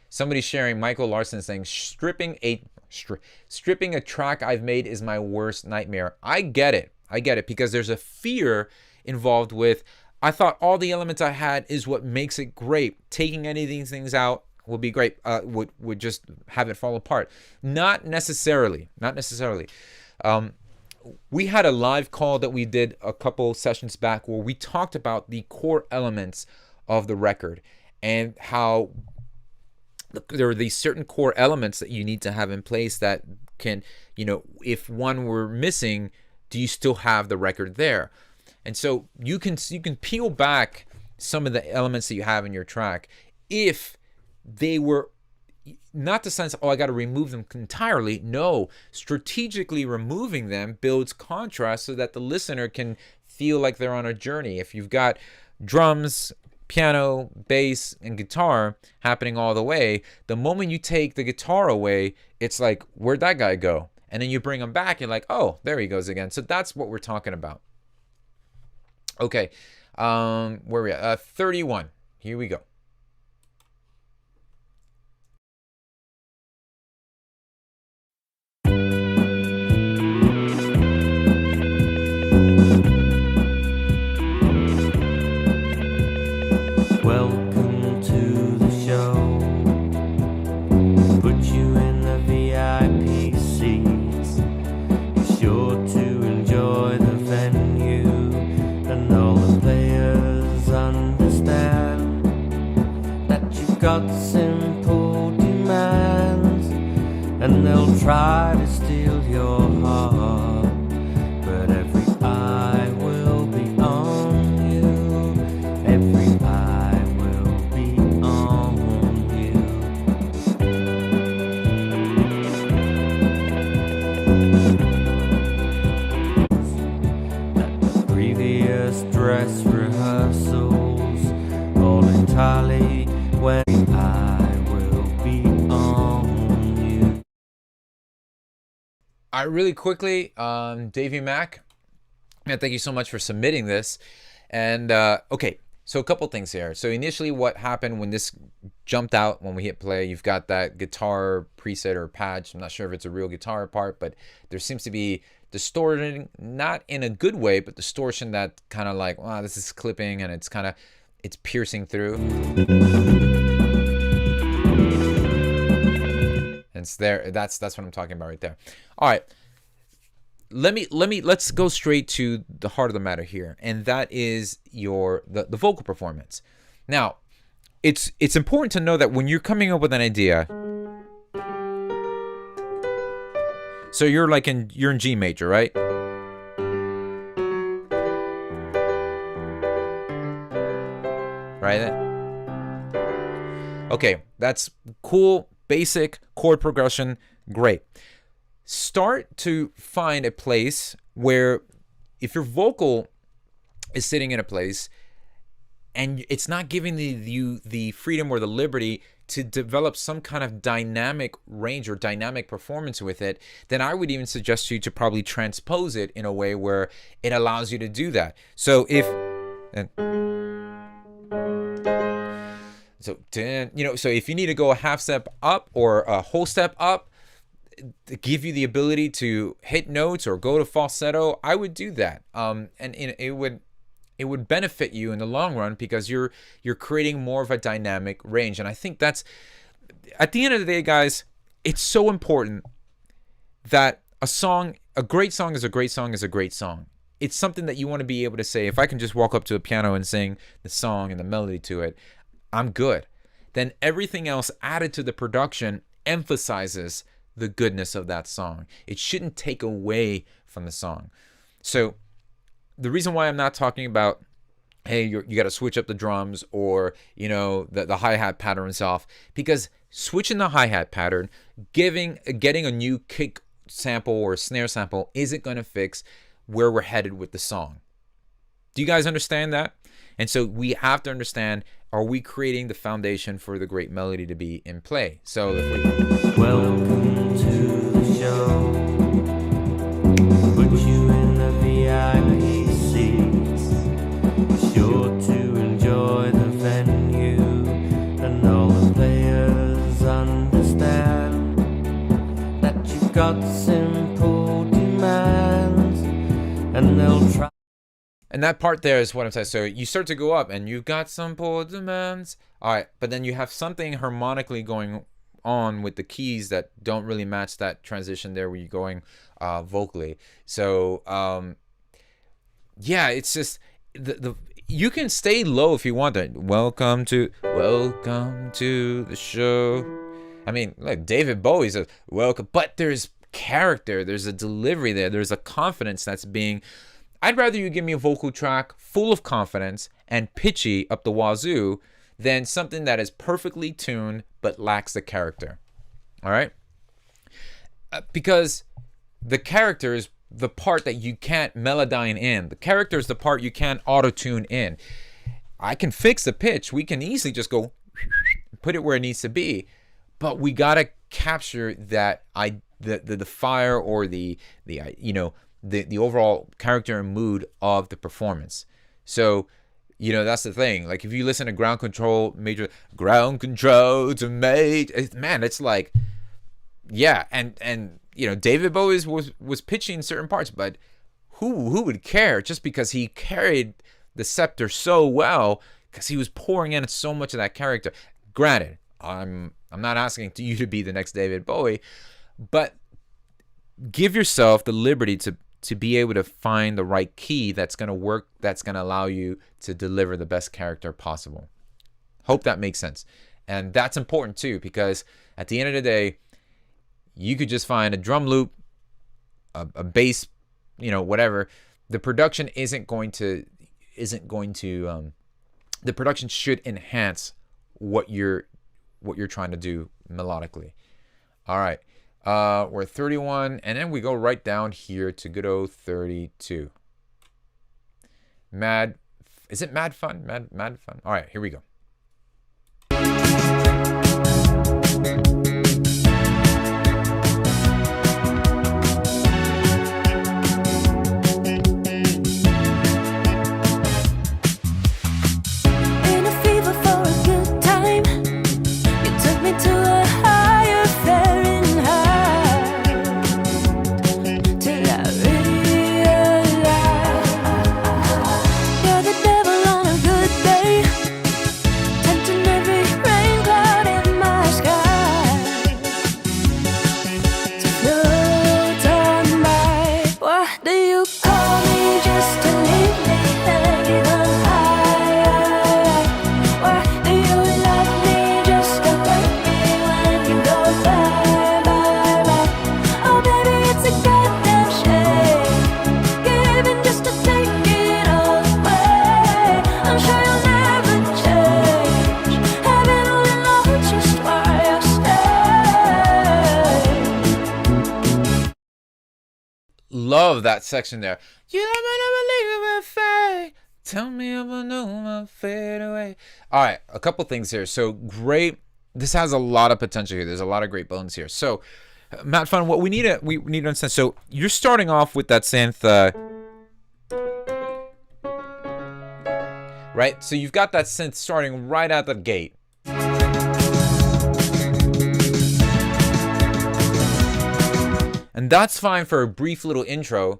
somebody sharing, Michael Larson saying, stripping a track I've made is my worst nightmare. I get it because there's a fear involved with, I thought all the elements I had is what makes it great. Taking any of these things out will be great, would just have it fall apart. Not necessarily. We had a live call that we did a couple sessions back where we talked about the core elements of the record and how there are these certain core elements that you need to have in place that can, if one were missing, do you still have the record there? And so you can peel back some of the elements that you have in your track if they were not the sense, I got to remove them entirely. No, strategically removing them builds contrast so that the listener can feel like they're on a journey. If you've got drums, piano, bass, and guitar happening all the way, the moment you take the guitar away, it's like, where'd that guy go? And then you bring him back, you're like, oh, there he goes again. So that's what we're talking about. Okay, where are we at? 31. Here we go. Welcome to the show. Put you in the VIP seats. Be sure to enjoy the venue, and all the players understand that you've got simple demands, and they'll try to steal your heart, but every eye will be on you. Every eye will be on you. That the previous dress rehearsals all entirely when I will be on you. All right, really quickly, Davey Mack, man, thank you so much for submitting this. And okay, so a couple things here. So initially what happened when this jumped out, when we hit play, you've got that guitar preset or patch. I'm not sure if it's a real guitar part, but there seems to be distortion, not in a good way, but distortion that kind of like, wow, this is clipping and it's piercing through. And it's there. That's what I'm talking about right there. All right. Let's go straight to the heart of the matter here, and that is the vocal performance. Now, it's important to know that when you're coming up with an idea, so you're in G major, right? Right then? Okay, that's cool, basic chord progression, great. Start to find a place where if your vocal is sitting in a place and it's not giving you the freedom or the liberty to develop some kind of dynamic range or dynamic performance with it, then I would even suggest you to probably transpose it in a way where it allows you to do that. So so if you need to go a half step up or a whole step up, to give you the ability to hit notes or go to falsetto, I would do that. And it would benefit you in the long run because you're creating more of a dynamic range. And I think that's, at the end of the day, guys, it's so important that a great song is a great song is a great song. It's something that you want to be able to say, if I can just walk up to a piano and sing the song and the melody to it, I'm good. Then everything else added to the production emphasizes the goodness of that song. It shouldn't take away from the song. So the reason why I'm not talking about hey, you got to switch up the drums, or, you know, the hi-hat pattern's off. Because switching the hi-hat pattern, getting a new kick sample or snare sample isn't going to fix where we're headed with the song. Do you guys understand that? And so we have to understand, are we creating the foundation for the great melody to be in play? So if we... Welcome to the show. Put you in the VIP seats. Sure to enjoy the venue, and all the players understand that you've got simple demands, and they'll try. And that part there is what I'm saying. So you start to go up and you've got some poor demands. All right. But then you have something harmonically going on with the keys that don't really match that transition there where you're going vocally. So, yeah, it's just you can stay low if you want to. Welcome to the show. I mean, like David Bowie says, welcome. But there's character. There's a delivery there. There's a confidence that's being... I'd rather you give me a vocal track full of confidence and pitchy up the wazoo than something that is perfectly tuned but lacks the character. All right? Because the character is the part that you can't melodyne in. The character is the part you can't auto-tune in. I can fix the pitch. We can easily just go put it where it needs to be. But we got to capture that the fire or the overall character and mood of the performance. So, you know, that's the thing. Like if you listen to Ground Control to Major, man, it's like, yeah. And you know, David Bowie was pitching certain parts, but who would care just because he carried the scepter so well because he was pouring in so much of that character. Granted, I'm not asking you to be the next David Bowie, but give yourself the liberty to be able to find the right key that's going to work, that's going to allow you to deliver the best character possible. Hope that makes sense. And that's important too, because at the end of the day, you could just find a drum loop, a bass, you know, whatever. The production isn't going to the production should enhance what you're trying to do melodically. All right. We're 31, and then we go right down here to good old 32. Is it Mad Fun? Mad Fun. All right, here we go. Love that section there. You never believe it, tell me if I know my fade away. All right, a couple things here. So great. This has a lot of potential here. There's a lot of great bones here. So, Matt Fun, what we need to understand. So you're starting off with that synth, right? So you've got that synth starting right out the gate. And that's fine for a brief little intro.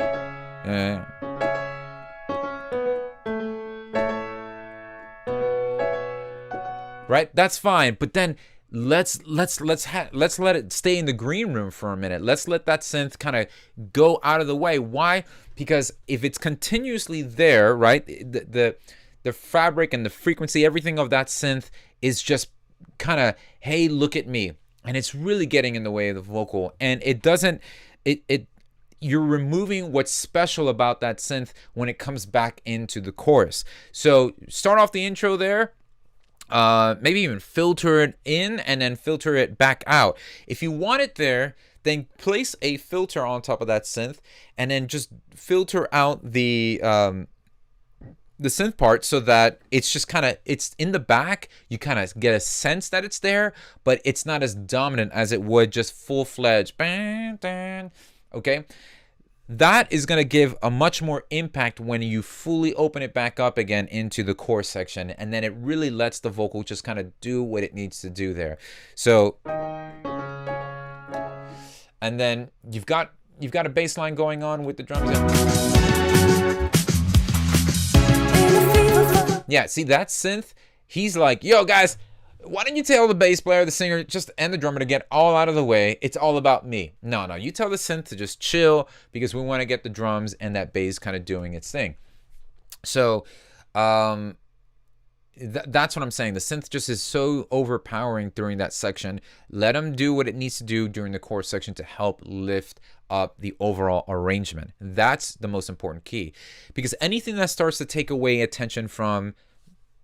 Right? That's fine. But then let's let it stay in the green room for a minute. Let's let that synth kind of go out of the way. Why? Because if it's continuously there, right? The fabric and the frequency, everything of that synth is just kind of, hey, look at me. And it's really getting in the way of the vocal. And it doesn't, you're removing what's special about that synth when it comes back into the chorus. So start off the intro there, maybe even filter it in and then filter it back out. If you want it there, then place a filter on top of that synth and then just filter out the synth part so that it's just kind of, it's in the back. You kind of get a sense that it's there, but it's not as dominant as it would just full-fledged. Okay? That is going to give a much more impact when you fully open it back up again into the chorus section, and then it really lets the vocal just kind of do what it needs to do there. So, and then you've got a bass line going on with the drums. Yeah, see that synth? He's like, yo guys, why don't you tell the bass player, the singer, just and the drummer to get all out of the way? It's all about me. No, you tell the synth to just chill because we want to get the drums and that bass kind of doing its thing. So that's what I'm saying. The synth just is so overpowering during that section. Let them do what it needs to do during the chorus section to help lift up the overall arrangement. That's the most important key, because anything that starts to take away attention from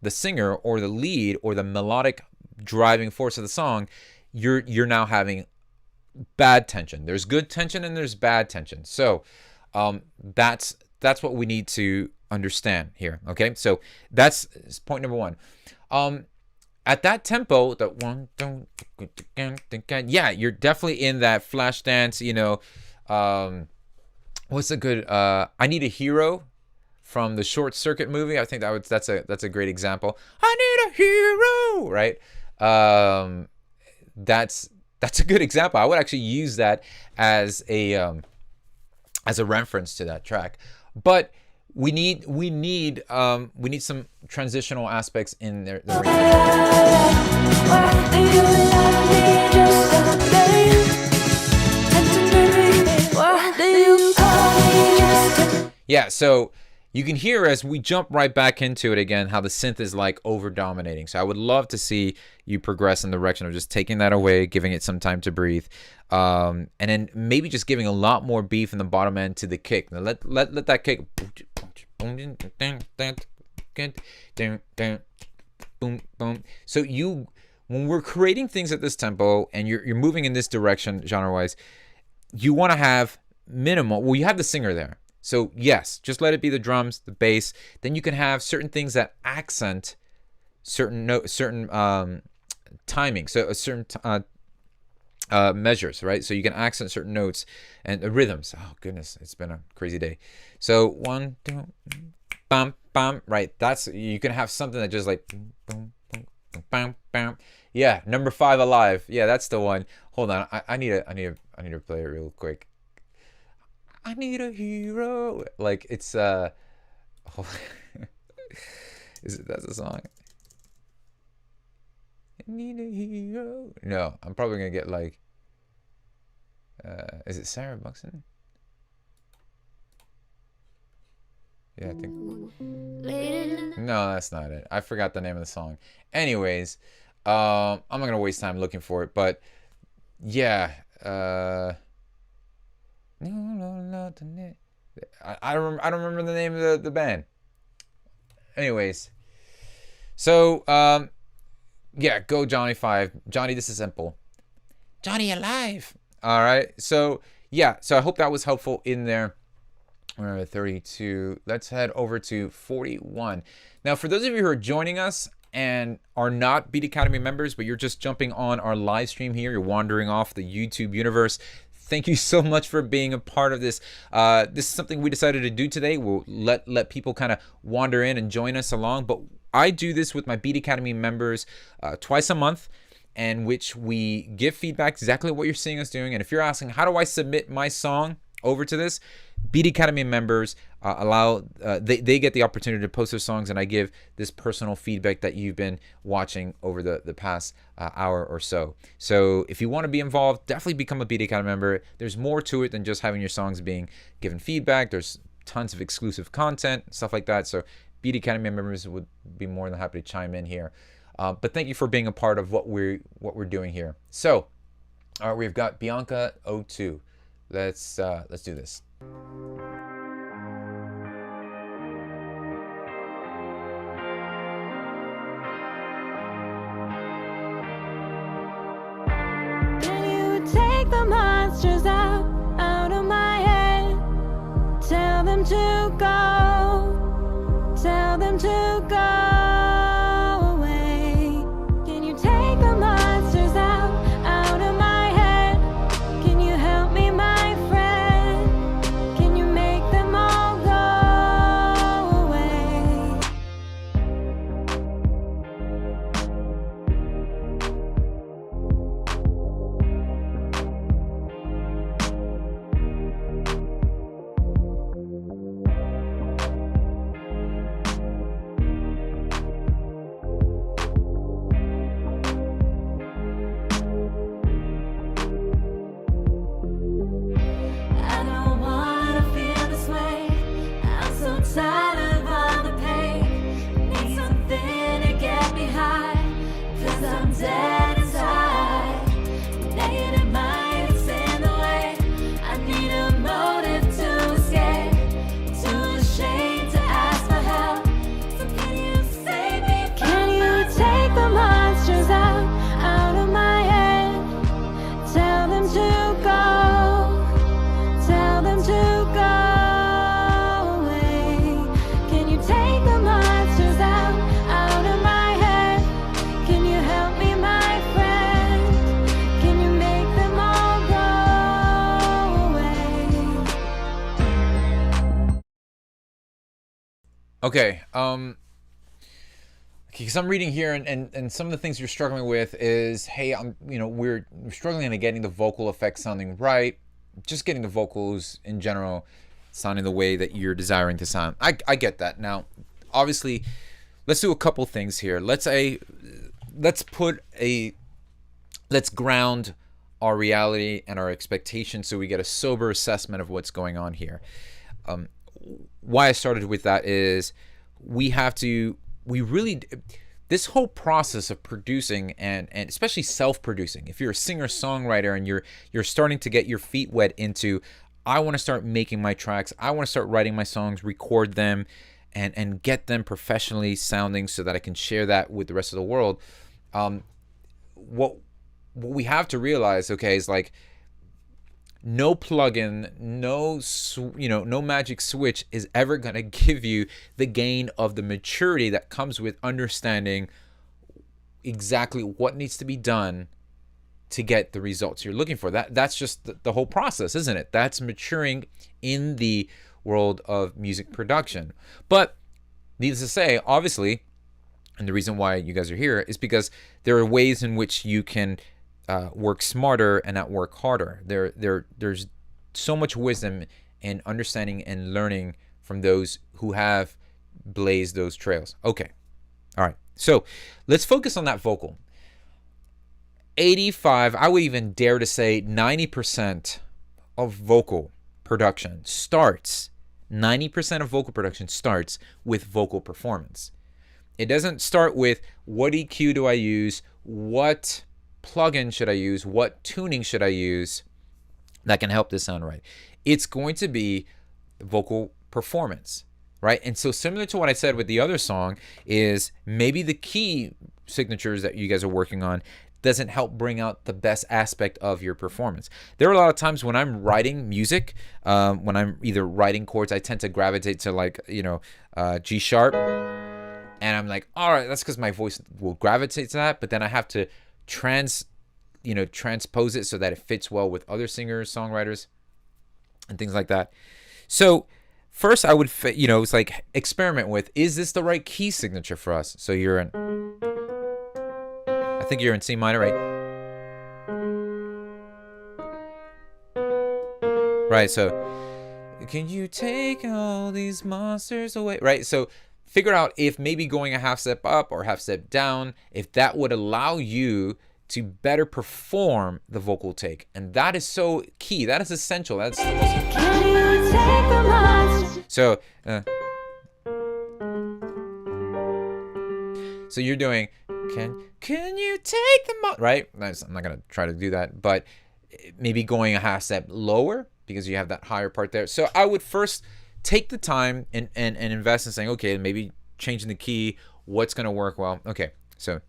the singer or the lead or the melodic driving force of the song, you're now having bad tension. There's good tension and there's bad tension. So that's what we need to understand here. Okay, so that's point number one. At that tempo, that one, yeah, you're definitely in that flash dance. You know, what's a good? I Need a Hero from the Short Circuit movie. I think that's a great example. I need a hero, right? That's a good example. I would actually use that as a reference to that track. But we need some transitional aspects in there. Yeah, so you can hear as we jump right back into it again how the synth is like over dominating. So I would love to see you progress in the direction of just taking that away, giving it some time to breathe, and then maybe just giving a lot more beef in the bottom end to the kick. Now let that kick. So when we're creating things at this tempo and you're moving in this direction genre-wise, you want to have minimal. Well, you have the singer there. So yes, just let it be the drums, the bass. Then you can have certain things that accent certain timing, so a certain measures, right? So you can accent certain notes and rhythms. Oh goodness, it's been a crazy day. So 1, 2, bam, bam, right? That's, you can have something that just like boom, boom, boom, bam, bam. Yeah, number 5, Alive. Yeah, that's the one. Hold on, I need to play it real quick. I need a hero. Like it's is it, that's the song? I need a hero. No, I'm probably gonna get like is it Sarah Buxton? Yeah, I think. No, that's not it. I forgot the name of the song. Anyways, I'm not gonna waste time looking for it, but yeah, I don't remember the name of the band. Anyways, so yeah, go Johnny 5. Johnny, this is simple. Johnny Alive. All right. So yeah, so I hope that was helpful in there. We're at 32. Let's head over to 41. Now, for those of you who are joining us and are not Beat Academy members, but you're just jumping on our live stream here, you're wandering off the YouTube universe, thank you so much for being a part of this. This is something we decided to do today. We'll let people kind of wander in and join us along. But I do this with my Beat Academy members twice a month, in which we give feedback, exactly what you're seeing us doing. And if you're asking, how do I submit my song over to this? Beat Academy members they get the opportunity to post their songs, and I give this personal feedback that you've been watching over the past hour or so. So if you want to be involved, definitely become a Beat Academy member. There's more to it than just having your songs being given feedback. There's tons of exclusive content, stuff like that. So Beat Academy members would be more than happy to chime in here. But thank you for being a part of what we're doing here. So we've got Bianca O2. let's do this. Can you take the monsters out of my head? Tell them to go. Tell them to go away. Can you take the monsters out of my head? Can you help me, my friend? Can you make them all go away? I don't wanna feel this way. I'm so tired of all the pain. Need something to get me high, 'cause I'm dead inside. Negative mind is in the way. I need a motive to escape. Too ashamed to ask for help. So can you save me? Can you take the monsters out of my head? Tell them to go. Tell them to go away. Can you take the monsters out of my head? Can you help me, my friend? Can you make them all go away? Okay, because I'm reading here, and some of the things you're struggling with is, hey, we're struggling at getting the vocal effects sounding right, just getting the vocals in general sounding the way that you're desiring to sound. I get that. Now, obviously, let's do a couple things here. Let's ground our reality and our expectations so we get a sober assessment of what's going on here. Why I started with that is this whole process of producing and especially self-producing, if you're a singer-songwriter and you're starting to get your feet wet into, I want to start making my tracks, I want to start writing my songs, record them, and get them professionally sounding so that I can share that with the rest of the world. What we have to realize, okay, is like, no plugin, no magic switch is ever going to give you the gain of the maturity that comes with understanding exactly what needs to be done to get the results you're looking for. That's just the whole process, isn't it? That's maturing in the world of music production. But needless to say, obviously, and the reason why you guys are here is because there are ways in which you can work smarter and not work harder. There's so much wisdom in understanding and learning from those who have blazed those trails. Okay. All right. So let's focus on that vocal. 85, I would even dare to say 90% of vocal production starts, 90% of vocal production starts with vocal performance. It doesn't start with what EQ do I use, what plugin should I use, what tuning should I use that can help this sound right. It's going to be vocal performance, right? And so similar to what I said with the other song is maybe the key signatures that you guys are working on doesn't help bring out the best aspect of your performance. There are a lot of times when I'm writing music, when I'm either writing chords, I tend to gravitate to like, G sharp, and I'm like, all right, that's because my voice will gravitate to that, but then I have to transpose it so that it fits well with other singers, songwriters, and things like that. So first I would, it's like experiment with, is this the right key signature for us? So I think you're in C minor, right? Right, so can you take all these monsters away? Right, so figure out if maybe going a half step up or half step down, if that would allow you to better perform the vocal take. And that is so key. That is essential. That's the most... Can you take the monsters? So you're doing, can you take the right? I'm not going to try to do that, but maybe going a half step lower because you have that higher part there. So I would first take the time and invest in saying, okay, maybe changing the key, what's going to work well. Okay, so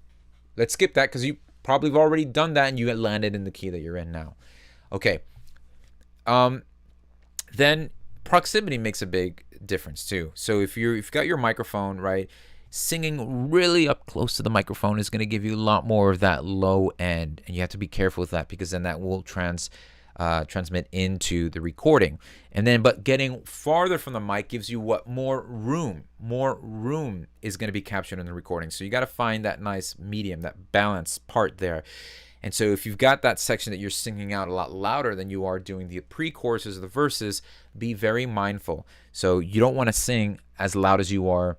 let's skip that because you probably have already done that and you landed in the key that you're in now. Okay. Then proximity makes a big difference too. So if you've got your microphone, right, singing really up close to the microphone is going to give you a lot more of that low end, and you have to be careful with that because then that will transmit into the recording. And then, but getting farther from the mic gives you what? More room is going to be captured in the recording. So you got to find that nice medium, that balanced part there. And so if you've got that section that you're singing out a lot louder than you are doing the pre-choruses or the verses, be very mindful. So you don't want to sing as loud as you are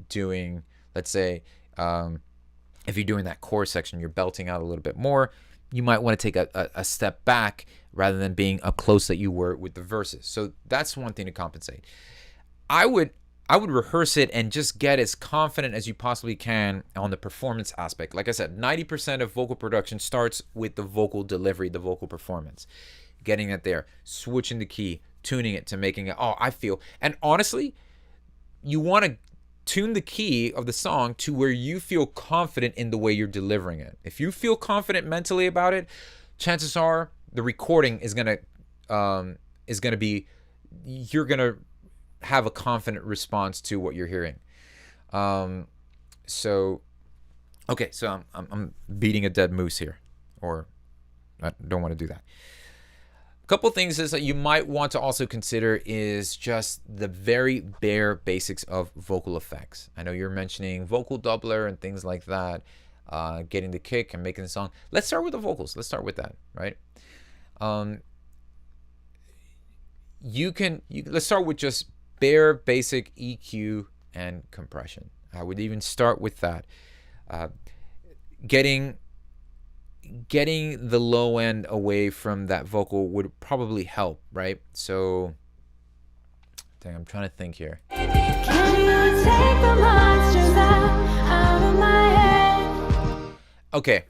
doing, let's say, if you're doing that chorus section, you're belting out a little bit more, you might want to take a step back rather than being up close that you were with the verses. So that's one thing to compensate. I would rehearse it and just get as confident as you possibly can on the performance aspect. Like I said, 90% of vocal production starts with the vocal delivery, the vocal performance. Getting it there, switching the key, tuning it to making it, I feel. And honestly, you want to tune the key of the song to where you feel confident in the way you're delivering it. If you feel confident mentally about it, chances are the recording is gonna be, you're gonna have a confident response to what you're hearing. So I'm beating a dead moose here, or I don't want to do that. A couple things is that you might want to also consider is just the very bare basics of vocal effects. I know you're mentioning vocal doubler and things like that, getting the kick and making the song. Let's start with the vocals. Let's start with that, right? Let's start with just bare basic EQ and compression. I would even start with that. Getting the low end away from that vocal would probably help, right? So, dang, I'm trying to think here. Can you take the monsters out of my head? Okay,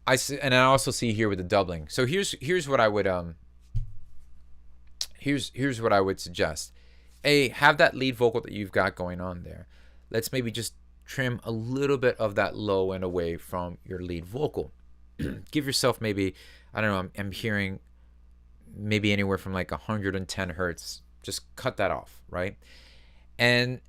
I see, and I also see here with the doubling. So here's what I would here's what I would suggest. Have that lead vocal that you've got going on there. Let's maybe just trim a little bit of that low end away from your lead vocal. Give yourself maybe, I don't know, I'm hearing maybe anywhere from like 110 hertz. Just cut that off, right? And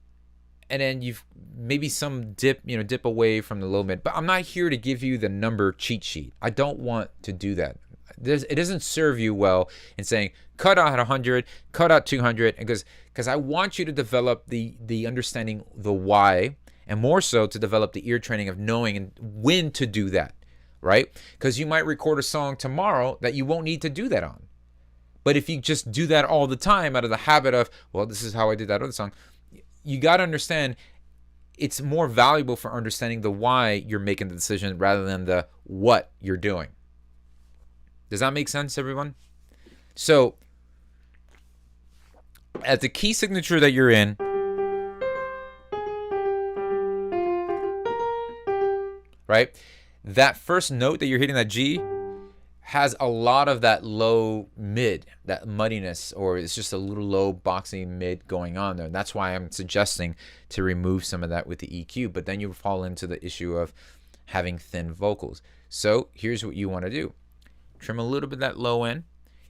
then you've maybe some dip away from the low mid. But I'm not here to give you the number cheat sheet. I don't want to do that. It doesn't serve you well in saying cut out 100, cut out 200, because I want you to develop the understanding, the why, and more so to develop the ear training of knowing and when to do that, right? Because you might record a song tomorrow that you won't need to do that on. But if you just do that all the time out of the habit of, well, this is how I did that other song, you got to understand it's more valuable for understanding the why you're making the decision rather than the what you're doing. Does that make sense, everyone? So, at the key signature that you're in, right? That first note that you're hitting, that G, has a lot of that low mid, that muddiness, or it's just a little low boxy mid going on there. That's why I'm suggesting to remove some of that with the EQ, but then you fall into the issue of having thin vocals. So here's what you want to do. Trim a little bit of that low end,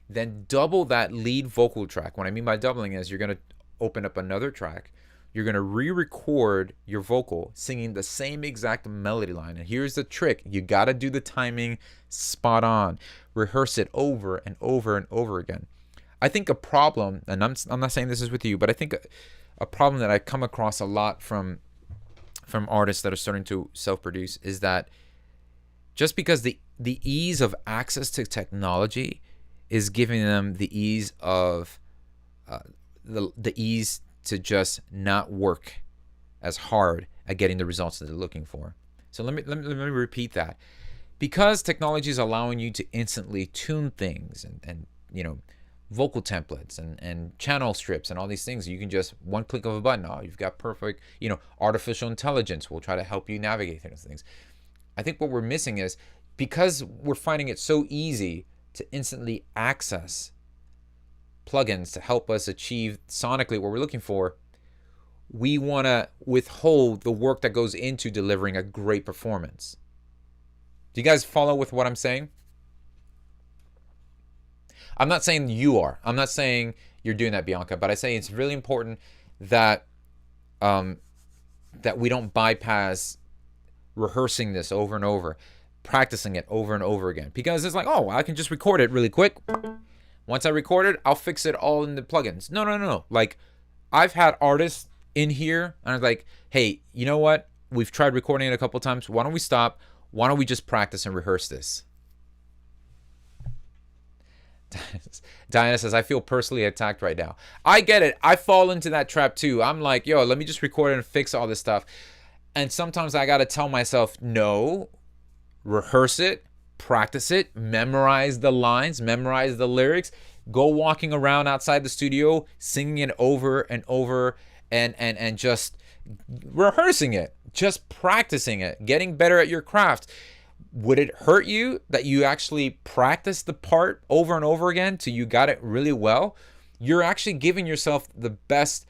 then double that lead vocal track. What I mean by doubling is you're going to open up another track. You're going to re-record your vocal singing the same exact melody line. And here's the trick. You got to do the timing spot on. Rehearse it over and over and over again. I think a problem, and I'm not saying this is with you, but I think a problem that I come across a lot from artists that are starting to self-produce is that just because the ease of access to technology is giving them the ease of the ease to just not work as hard at getting the results that they're looking for. So let me repeat that. Because technology is allowing you to instantly tune things and vocal templates and channel strips and all these things, you can just one click of a button. You've got perfect, artificial intelligence will try to help you navigate those things. I think what we're missing is, because we're finding it so easy to instantly access plugins to help us achieve sonically what we're looking for, we want to withhold the work that goes into delivering a great performance. Do you guys follow with what I'm saying? I'm not saying you are. I'm not saying you're doing that, Bianca, but I say it's really important that that we don't bypass rehearsing this over and over, practicing it over and over again, because it's like, oh, I can just record it really quick. Once I record it, I'll fix it all in the plugins. No. Like, I've had artists in here and I was like, hey, you know what? We've tried recording it a couple times. Why don't we stop? Why don't we just practice and rehearse this? Diana says, I feel personally attacked right now. I get it. I fall into that trap too. I'm like, yo, let me just record it and fix all this stuff. And sometimes I got to tell myself, no, rehearse it, practice it, memorize the lines, memorize the lyrics, go walking around outside the studio, singing it over and over, and just rehearsing it, just practicing it, getting better at your craft. Would it hurt you that you actually practice the part over and over again till you got it really well? You're actually giving yourself the best,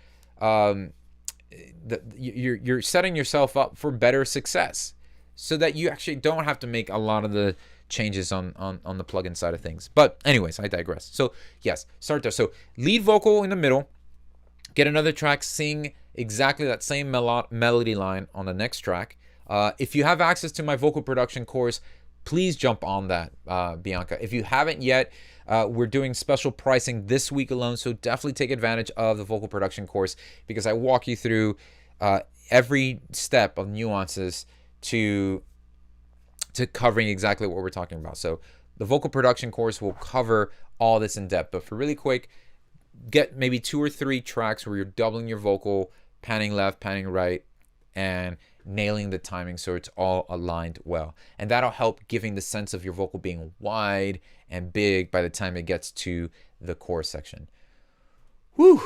you're setting yourself up for better success so that you actually don't have to make a lot of the changes on the plugin side of things. But anyways, I digress. So yes, start there. So lead vocal in the middle, get another track, sing exactly that same melody line on the next track. If you have access to my vocal production course, please jump on that, Bianca. If you haven't yet, we're doing special pricing this week alone, so definitely take advantage of the vocal production course because I walk you through every step of nuances to covering exactly what we're talking about. So the vocal production course will cover all this in depth, but for really quick, get maybe 2 or 3 tracks where you're doubling your vocal, panning left, panning right, and nailing the timing so it's all aligned well. And that'll help giving the sense of your vocal being wide and big by the time it gets to the chorus section. Whew.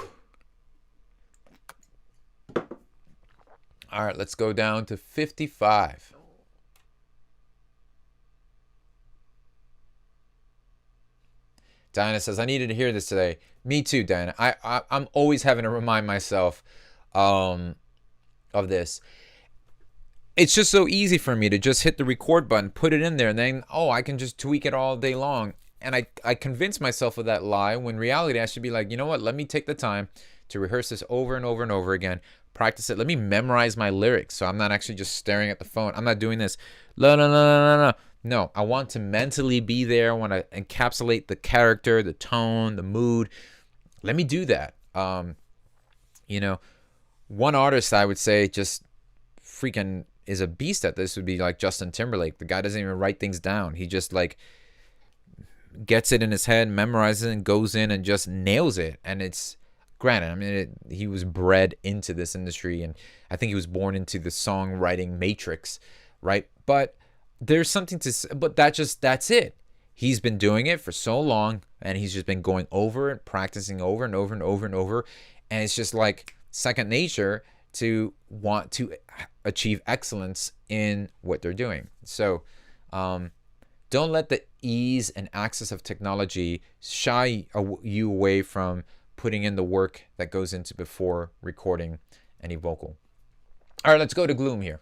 All right, let's go down to 55. Diana says, I needed to hear this today. Me too, Diana. I'm always having to remind myself of this. It's just so easy for me to just hit the record button, put it in there, and then, oh, I can just tweak it all day long. And I convince myself of that lie when in reality I should be like, you know what? Let me take the time to rehearse this over and over and over again. Practice it. Let me memorize my lyrics so I'm not actually just staring at the phone. I'm not doing this. No, I want to mentally be there. I want to encapsulate the character, the tone, the mood. Let me do that. You know, one artist I would say just freaking is a beast at this would be like Justin Timberlake. The guy doesn't even write things down. He just like gets it in his head, memorizes it, and goes in and just nails it. And it's granted, I mean, he was bred into this industry, and I think he was born into the songwriting matrix, right? But there's something to, but that's it. He's been doing it for so long, and he's just been going over and practicing over and over and over and over, and it's just like second nature to want to achieve excellence in what they're doing. So don't let the ease and access of technology shy you away from putting in the work that goes into before recording any vocal. All right, let's go to Gloom here.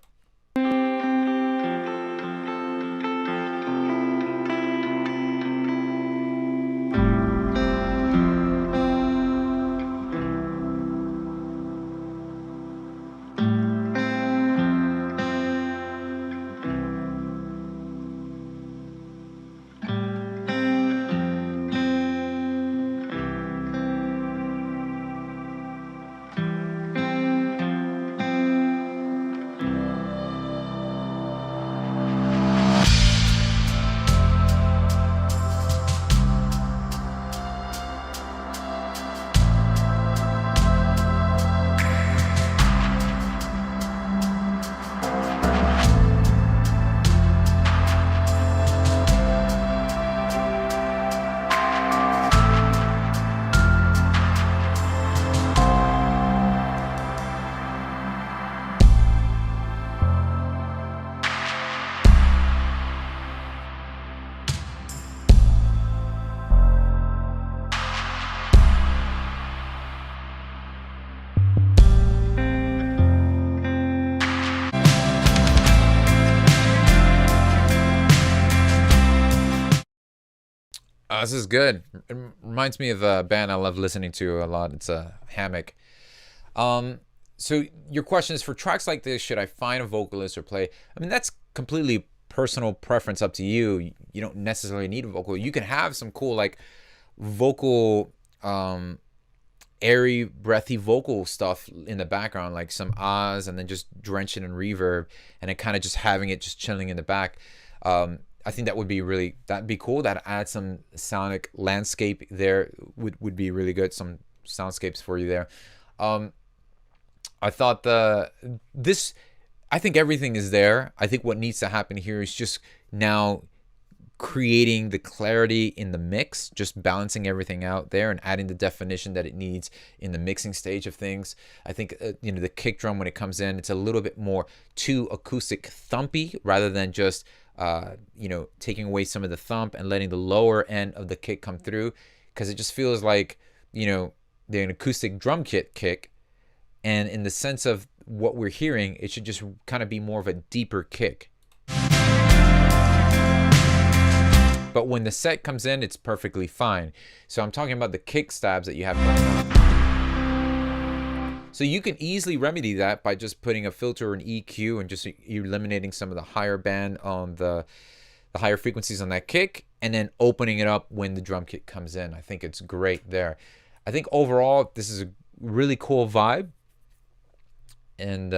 this is good. It reminds me of a band I love listening to a lot. It's a Hammock. So your question is, for tracks like this, should I find a vocalist or play? I mean, that's completely personal preference, up to you. You don't necessarily need a vocal. You can have some cool like vocal, airy, breathy vocal stuff in the background, like some ahs, and then just drench it in reverb, and then kind of just having it just chilling in the back. I think that'd be cool. That adds some sonic landscape there. Would be really good. Some soundscapes for you there. I thought I think everything is there. I think what needs to happen here is just now creating the clarity in the mix, just balancing everything out there and adding the definition that it needs in the mixing stage of things. I think the kick drum, when it comes in, it's a little bit more too acoustic thumpy, rather than just taking away some of the thump and letting the lower end of the kick come through, because it just feels like they're an acoustic drum kit kick. And in the sense of what we're hearing, it should just kind of be more of a deeper kick. But when the set comes in, it's perfectly fine. So I'm talking about the kick stabs that you have going on. So you can easily remedy that by just putting a filter or an EQ and just eliminating some of the higher band on the higher frequencies on that kick, and then opening it up when the drum kit comes in. I think it's great there. I think overall, this is a really cool vibe. And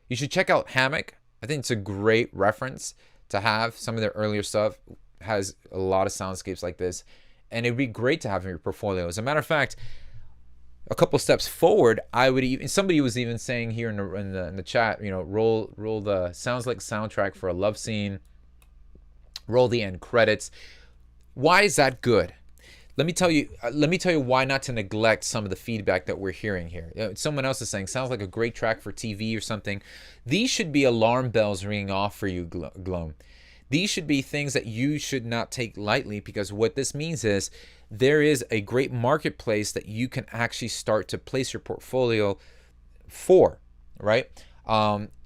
you should check out Hammock. I think it's a great reference to have. Some of their earlier stuff has a lot of soundscapes like this, and it'd be great to have in your portfolio. As a matter of fact, a couple steps forward, I would even, somebody was even saying here in the chat, roll the sounds like soundtrack for a love scene, roll the end credits. Why is that good? Let me tell you why not to neglect some of the feedback that we're hearing here. Someone else is saying, sounds like a great track for TV or something. These should be alarm bells ringing off for you, Gloom. These should be things that you should not take lightly, because what this means is there is a great marketplace that you can actually start to place your portfolio for, right?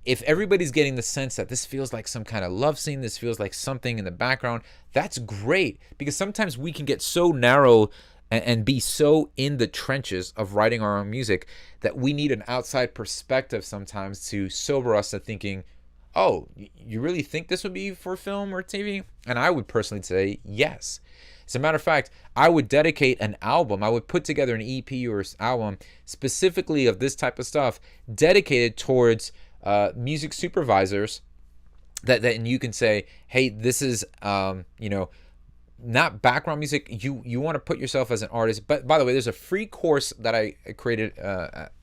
If everybody's getting the sense that this feels like some kind of love scene, this feels like something in the background, that's great, because sometimes we can get so narrow and be so in the trenches of writing our own music that we need an outside perspective sometimes to sober us to thinking, oh, you really think this would be for film or TV? And I would personally say yes. As a matter of fact, I would dedicate an album. I would put together an EP or album specifically of this type of stuff, dedicated towards music supervisors that you can say, hey, this is not background music. You want to put yourself as an artist. But by the way, there's a free course that I created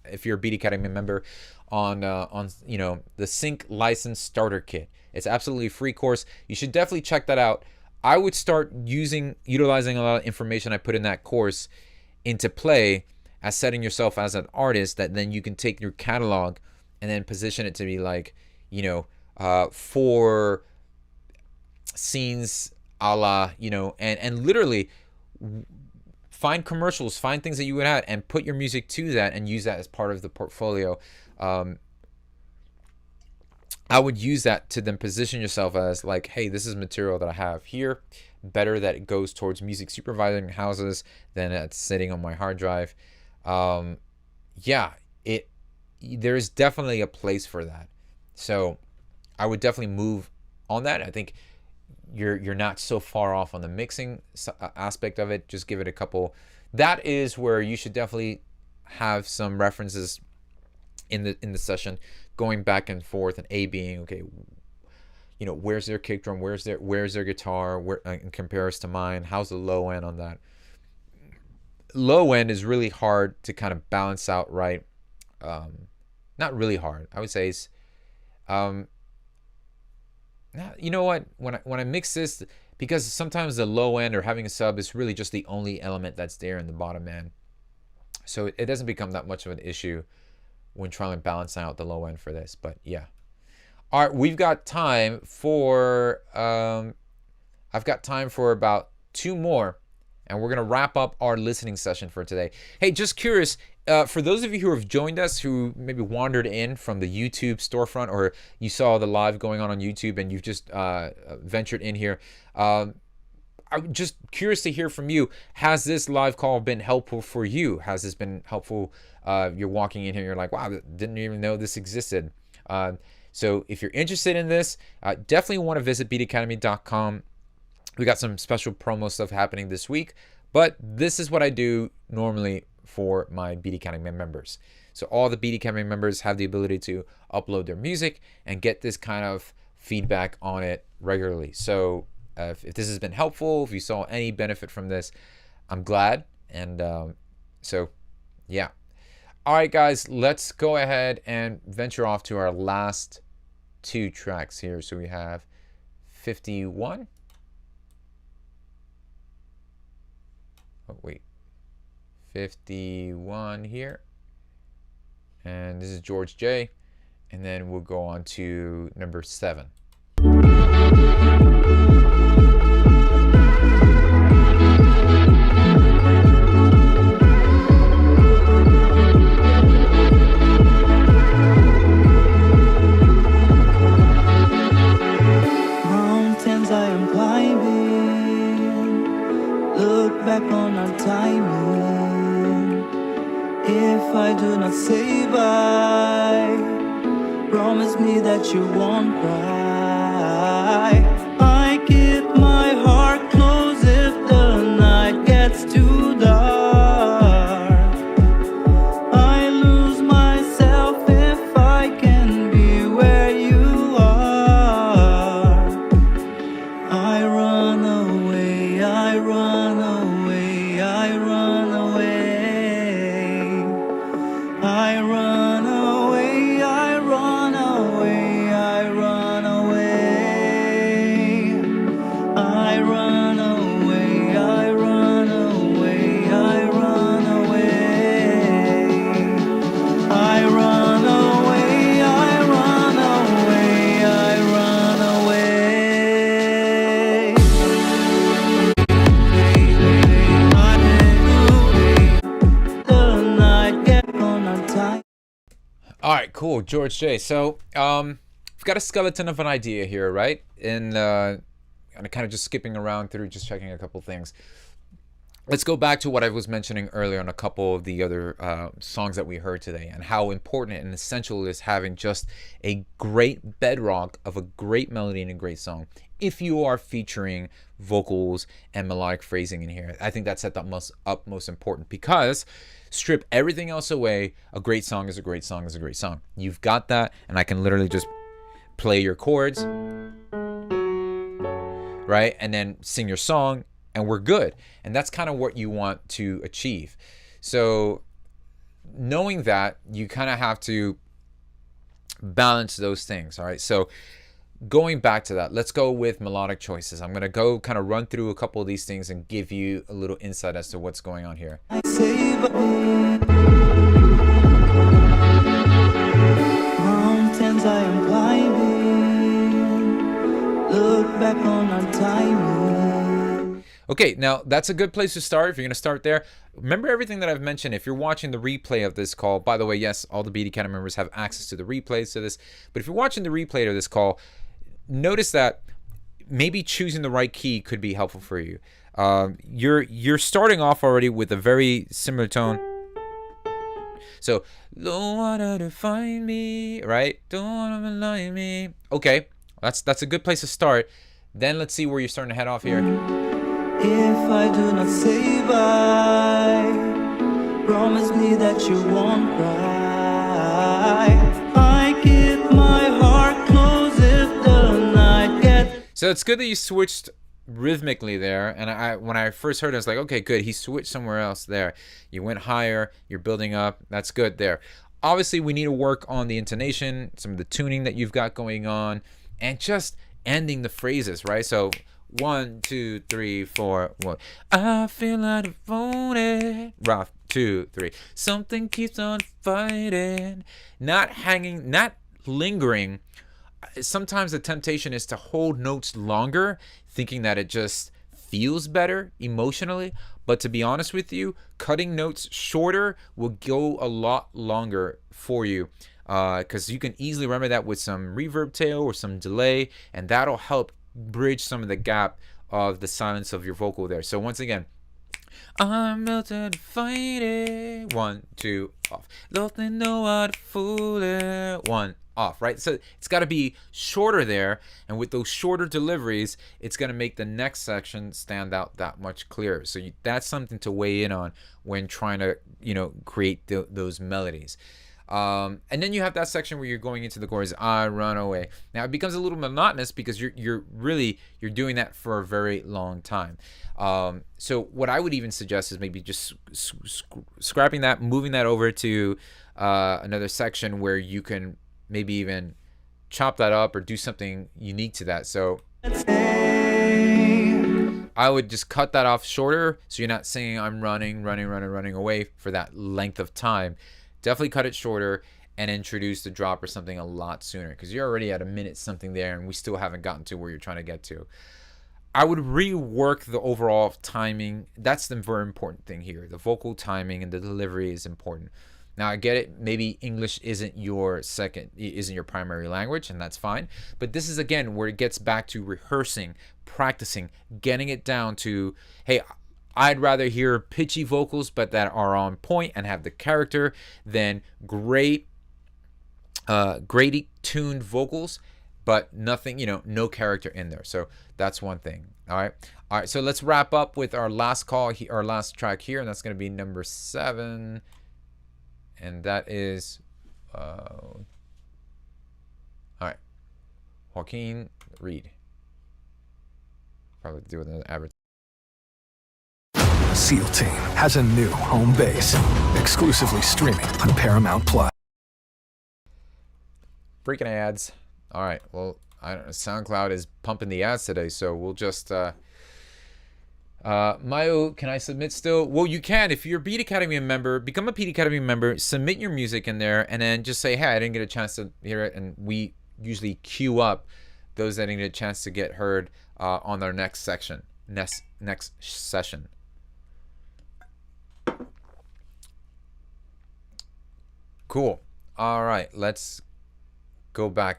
if you're a Beat Academy member on the Sync License Starter Kit. It's absolutely a free course. You should definitely check that out. I would start utilizing a lot of information I put in that course into play as setting yourself as an artist, that then you can take your catalog and then position it to be like, for scenes a la, and literally find commercials, find things that you would add and put your music to that and use that as part of the portfolio. I would use that to then position yourself as like, hey, this is material that I have here. Better that it goes towards music supervising houses than it's sitting on my hard drive. There's definitely a place for that. So I would definitely move on that. I think you're not so far off on the mixing aspect of it. Just give it a couple. That is where you should definitely have some references in the session, going back and forth, and A being, okay, where's their kick drum, where's their guitar, where in comparison to mine, how's the low end on that. Low end is really hard to kind of balance out, right? Not really hard, I would say. It's you know what, when I mix this, because sometimes the low end or having a sub is really just the only element that's there in the bottom end, so it doesn't become that much of an issue when trying to balance out the low end for this. But yeah, all right, we've got time for I've got time for about 2 more, and we're gonna wrap up our listening session for today. Hey, just curious, for those of you who have joined us, who maybe wandered in from the YouTube storefront, or you saw the live going on YouTube and you've just ventured in here, I'm just curious to hear from you. Has this live call been helpful for you? Has this been helpful? You're walking in here, you're like, wow, didn't even know this existed. So if you're interested in this, definitely want to visit beatacademy.com. We got some special promo stuff happening this week, but this is what I do normally for my Beat Academy members. So all the Beat Academy members have the ability to upload their music and get this kind of feedback on it regularly. So if this has been helpful, if you saw any benefit from this, I'm glad. And so, yeah. All right, guys, let's go ahead and venture off to our last 2 tracks here. So we have 51. Oh, wait. 51 here. And this is George J. And then we'll go on to number 7. Mountains I am climbing, look back on our timing. If I do not say bye, promise me that you won't cry. I keep my heart closed if the night gets too dark. I lose myself if I can be where you are. I run away, I run away, I run away. I run away, I run away, I run away. I run away, I run away, I run away. I run away, I run away, I run away. The night get on our time. All right, cool. George J. So, we've got a skeleton of an idea here, right? And I'm kind of just skipping around through, just checking a couple things. Let's go back to what I was mentioning earlier on a couple of the other songs that we heard today, and how important and essential it is having just a great bedrock of a great melody and a great song. If you are featuring vocals and melodic phrasing in here, I think that's at the utmost important, because strip everything else away, a great song is a great song is a great song. You've got that, and I can literally just play your chords, right? And then sing your song, and we're good. And that's kind of what you want to achieve. So knowing that, you kind of have to balance those things, all right? So going back to that, let's go with melodic choices. I'm going to go kind of run through a couple of these things and give you a little insight as to what's going on here. Mountains I am climbing, look back on our timing. Okay, now that's a good place to start if you're going to start there. Remember everything that I've mentioned. If you're watching the replay of this call, by the way, yes, all the BD Academy members have access to the replays to this, but if you're watching the replay of this call, notice that maybe choosing the right key could be helpful for you. You're starting off already with a very similar tone. So, don't wanna define me, right? Don't wanna lie me. Okay, that's a good place to start. Then let's see where you're starting to head off here. If I do not say bye, promise me that you won't cry. I keep my heart closed if the night gets. So it's good that you switched rhythmically there, and when I first heard it, I was like, okay, good, he switched somewhere else there. You went higher, you're building up, that's good there. Obviously, we need to work on the intonation, some of the tuning that you've got going on, and just ending the phrases, right? So 1, 2, 3, 4, 1. I feel like I've owned it. Rough. 2, 3. Something keeps on fighting. Not hanging, not lingering. Sometimes the temptation is to hold notes longer, thinking that it just feels better emotionally. But to be honest with you, cutting notes shorter will go a lot longer for you. Because you can easily remember that with some reverb tail or some delay, and that'll help bridge some of the gap of the silence of your vocal there. So once again, I'm built to fight it. 1, 2, off. Don't they know how to fool it. 1, off, right? So it's got to be shorter there, and with those shorter deliveries, it's going to make the next section stand out that much clearer. So that's something to weigh in on when trying to, create those melodies. And then you have that section where you're going into the chorus, I run away. Now it becomes a little monotonous because you're doing that for a very long time. So what I would even suggest is maybe just scrapping that, moving that over to another section where you can maybe even chop that up or do something unique to that. So I would just cut that off shorter, so you're not singing I'm running away for that length of time. Definitely cut it shorter and introduce the drop or something a lot sooner, because you're already at a minute something there and we still haven't gotten to where you're trying to get to. I would rework the overall timing. That's the very important thing here. The vocal timing and the delivery is important. Now I get it, maybe English isn't your primary language, and that's fine. But this is again where it gets back to rehearsing, practicing, getting it down to, hey, I'd rather hear pitchy vocals but that are on point and have the character than great tuned vocals but nothing, no character in there. So that's one thing. All right, so let's wrap up with our last call, our last track here, and that's going to be number 7, and that is all right, Joaquin Read. Probably do with an advertisement. SEAL Team has a new home base, exclusively streaming on Paramount Plus. Freaking ads. All right, well, SoundCloud is pumping the ads today, so we'll just Mayo, can I submit still? Well, you can. If you're a Beat Academy member, become a Beat Academy member, submit your music in there, and then just say, hey, I didn't get a chance to hear it, and we usually queue up those that didn't get a chance to get heard on their next session. Cool. All right, let's go back.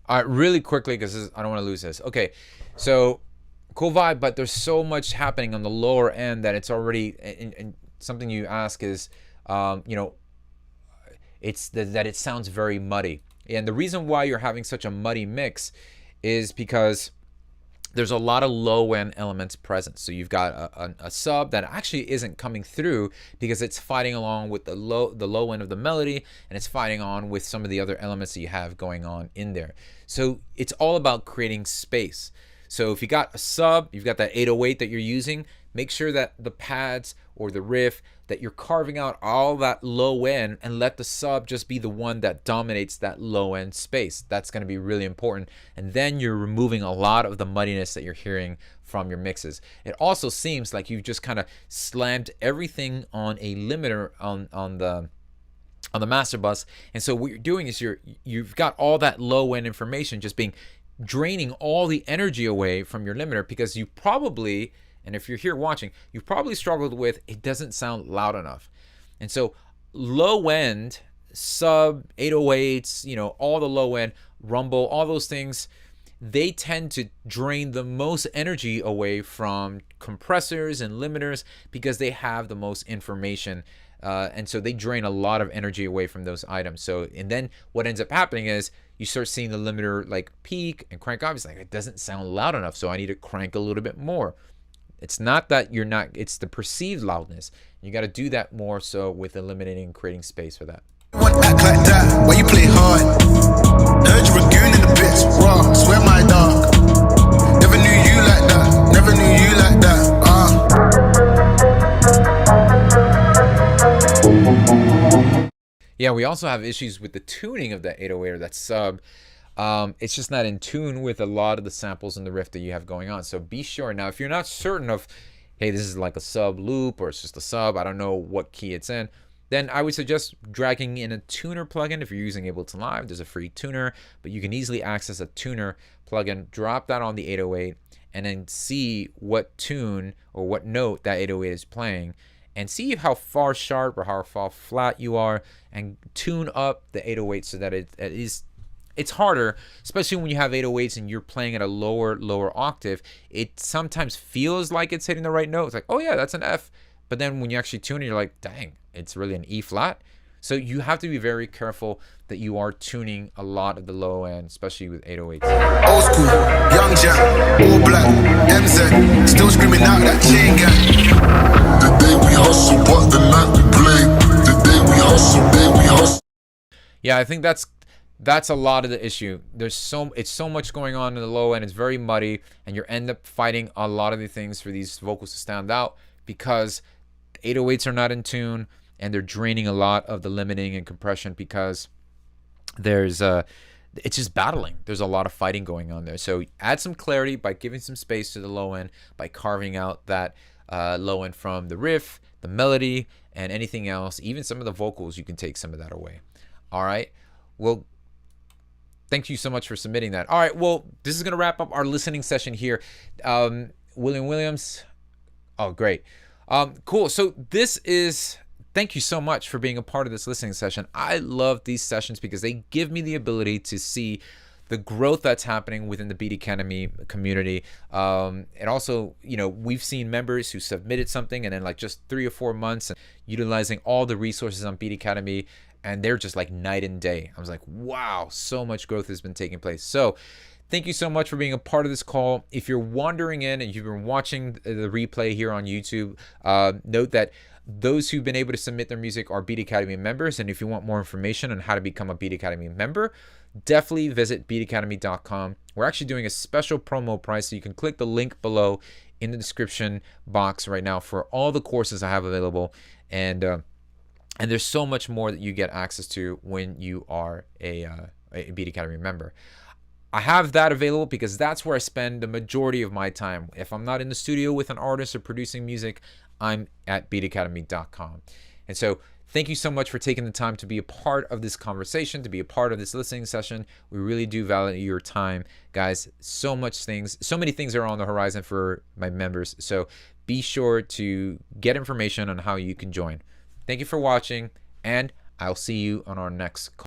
All right, really quickly, because I don't want to lose this. Okay, so cool vibe, but there's so much happening on the lower end that it's already, and something you ask is, it's that it sounds very muddy. And the reason why you're having such a muddy mix is because there's a lot of low end elements present. So you've got a sub that actually isn't coming through because it's fighting along with the low end of the melody, and it's fighting on with some of the other elements that you have going on in there. So it's all about creating space. So if you got a sub, you've got that 808 that you're using, make sure that the pads or the riff that you're carving out all that low end, and let the sub just be the one that dominates that low end space. That's going to be really important. And then you're removing a lot of the muddiness that you're hearing from your mixes. It also seems like you've just kind of slammed everything on a limiter on the master bus. And so what you're doing is you've got all that low end information just draining all the energy away from your limiter, because you probably, and if you're here watching, you've probably struggled with, it doesn't sound loud enough. And so low end, sub, 808s, all the low end, rumble, all those things, they tend to drain the most energy away from compressors and limiters because they have the most information. And so they drain a lot of energy away from those items. So, and then what ends up happening is you start seeing the limiter like peak and crank up. It's like, it doesn't sound loud enough, so I need to crank a little bit more. It's not that you're not, it's the perceived loudness. You got to do that more so with eliminating and creating space for that. One act like that, why you play hard? Heard you were goon in the bits, raw, swear my dog. Never knew you like that, never knew you like that, Yeah, we also have issues with the tuning of that 808 or that sub. It's just not in tune with a lot of the samples and the riff that you have going on. So be sure. Now, if you're not certain of, hey, this is like a sub loop or it's just a sub, I don't know what key it's in, then I would suggest dragging in a tuner plugin. If you're using Ableton Live, there's a free tuner, but you can easily access a tuner plugin, drop that on the 808, and then see what tune or what note that 808 is playing, and see how far sharp or how far flat you are, and tune up the 808 so that it's harder, especially when you have 808s and you're playing at a lower octave. It sometimes feels like it's hitting the right note. It's like, oh yeah, that's an F. But then when you actually tune it, you're like, dang, it's really an E flat. So you have to be very careful that you are tuning a lot of the low end, especially with 808s. Old school, young jack, all black, MZ, still screaming out that chain gang. The day we hustle, but the night we play. The day we hustle. Yeah, I think that's a lot of the issue. It's so much going on in the low end. It's very muddy, and you end up fighting a lot of the things for these vocals to stand out because 808s are not in tune, and they're draining a lot of the limiting and compression because it's just battling. There's a lot of fighting going on there. So add some clarity by giving some space to the low end, by carving out that low end from the riff, the melody, and anything else. Even some of the vocals, you can take some of that away. All right. Well, thank you so much for submitting that. All right. Well, this is going to wrap up our listening session here. William Williams. Oh, great. Cool. So thank you so much for being a part of this listening session. I love these sessions because they give me the ability to see the growth that's happening within the Beat Academy community. And also, we've seen members who submitted something and then like just 3 or 4 months and utilizing all the resources on Beat Academy, and they're just like night and day. I was like, wow, so much growth has been taking place. So thank you so much for being a part of this call. If you're wandering in and you've been watching the replay here on YouTube, note that those who've been able to submit their music are Beat Academy members. And if you want more information on how to become a Beat Academy member, definitely visit beatacademy.com. We're actually doing a special promo price, so you can click the link below in the description box right now for all the courses I have available. And there's so much more that you get access to when you are a Beat Academy member. I have that available because that's where I spend the majority of my time. If I'm not in the studio with an artist or producing music, I'm at beatacademy.com. And so thank you so much for taking the time to be a part of this conversation, to be a part of this listening session. We really do value your time, guys. So many things are on the horizon for my members. So be sure to get information on how you can join. Thank you for watching, and I'll see you on our next call.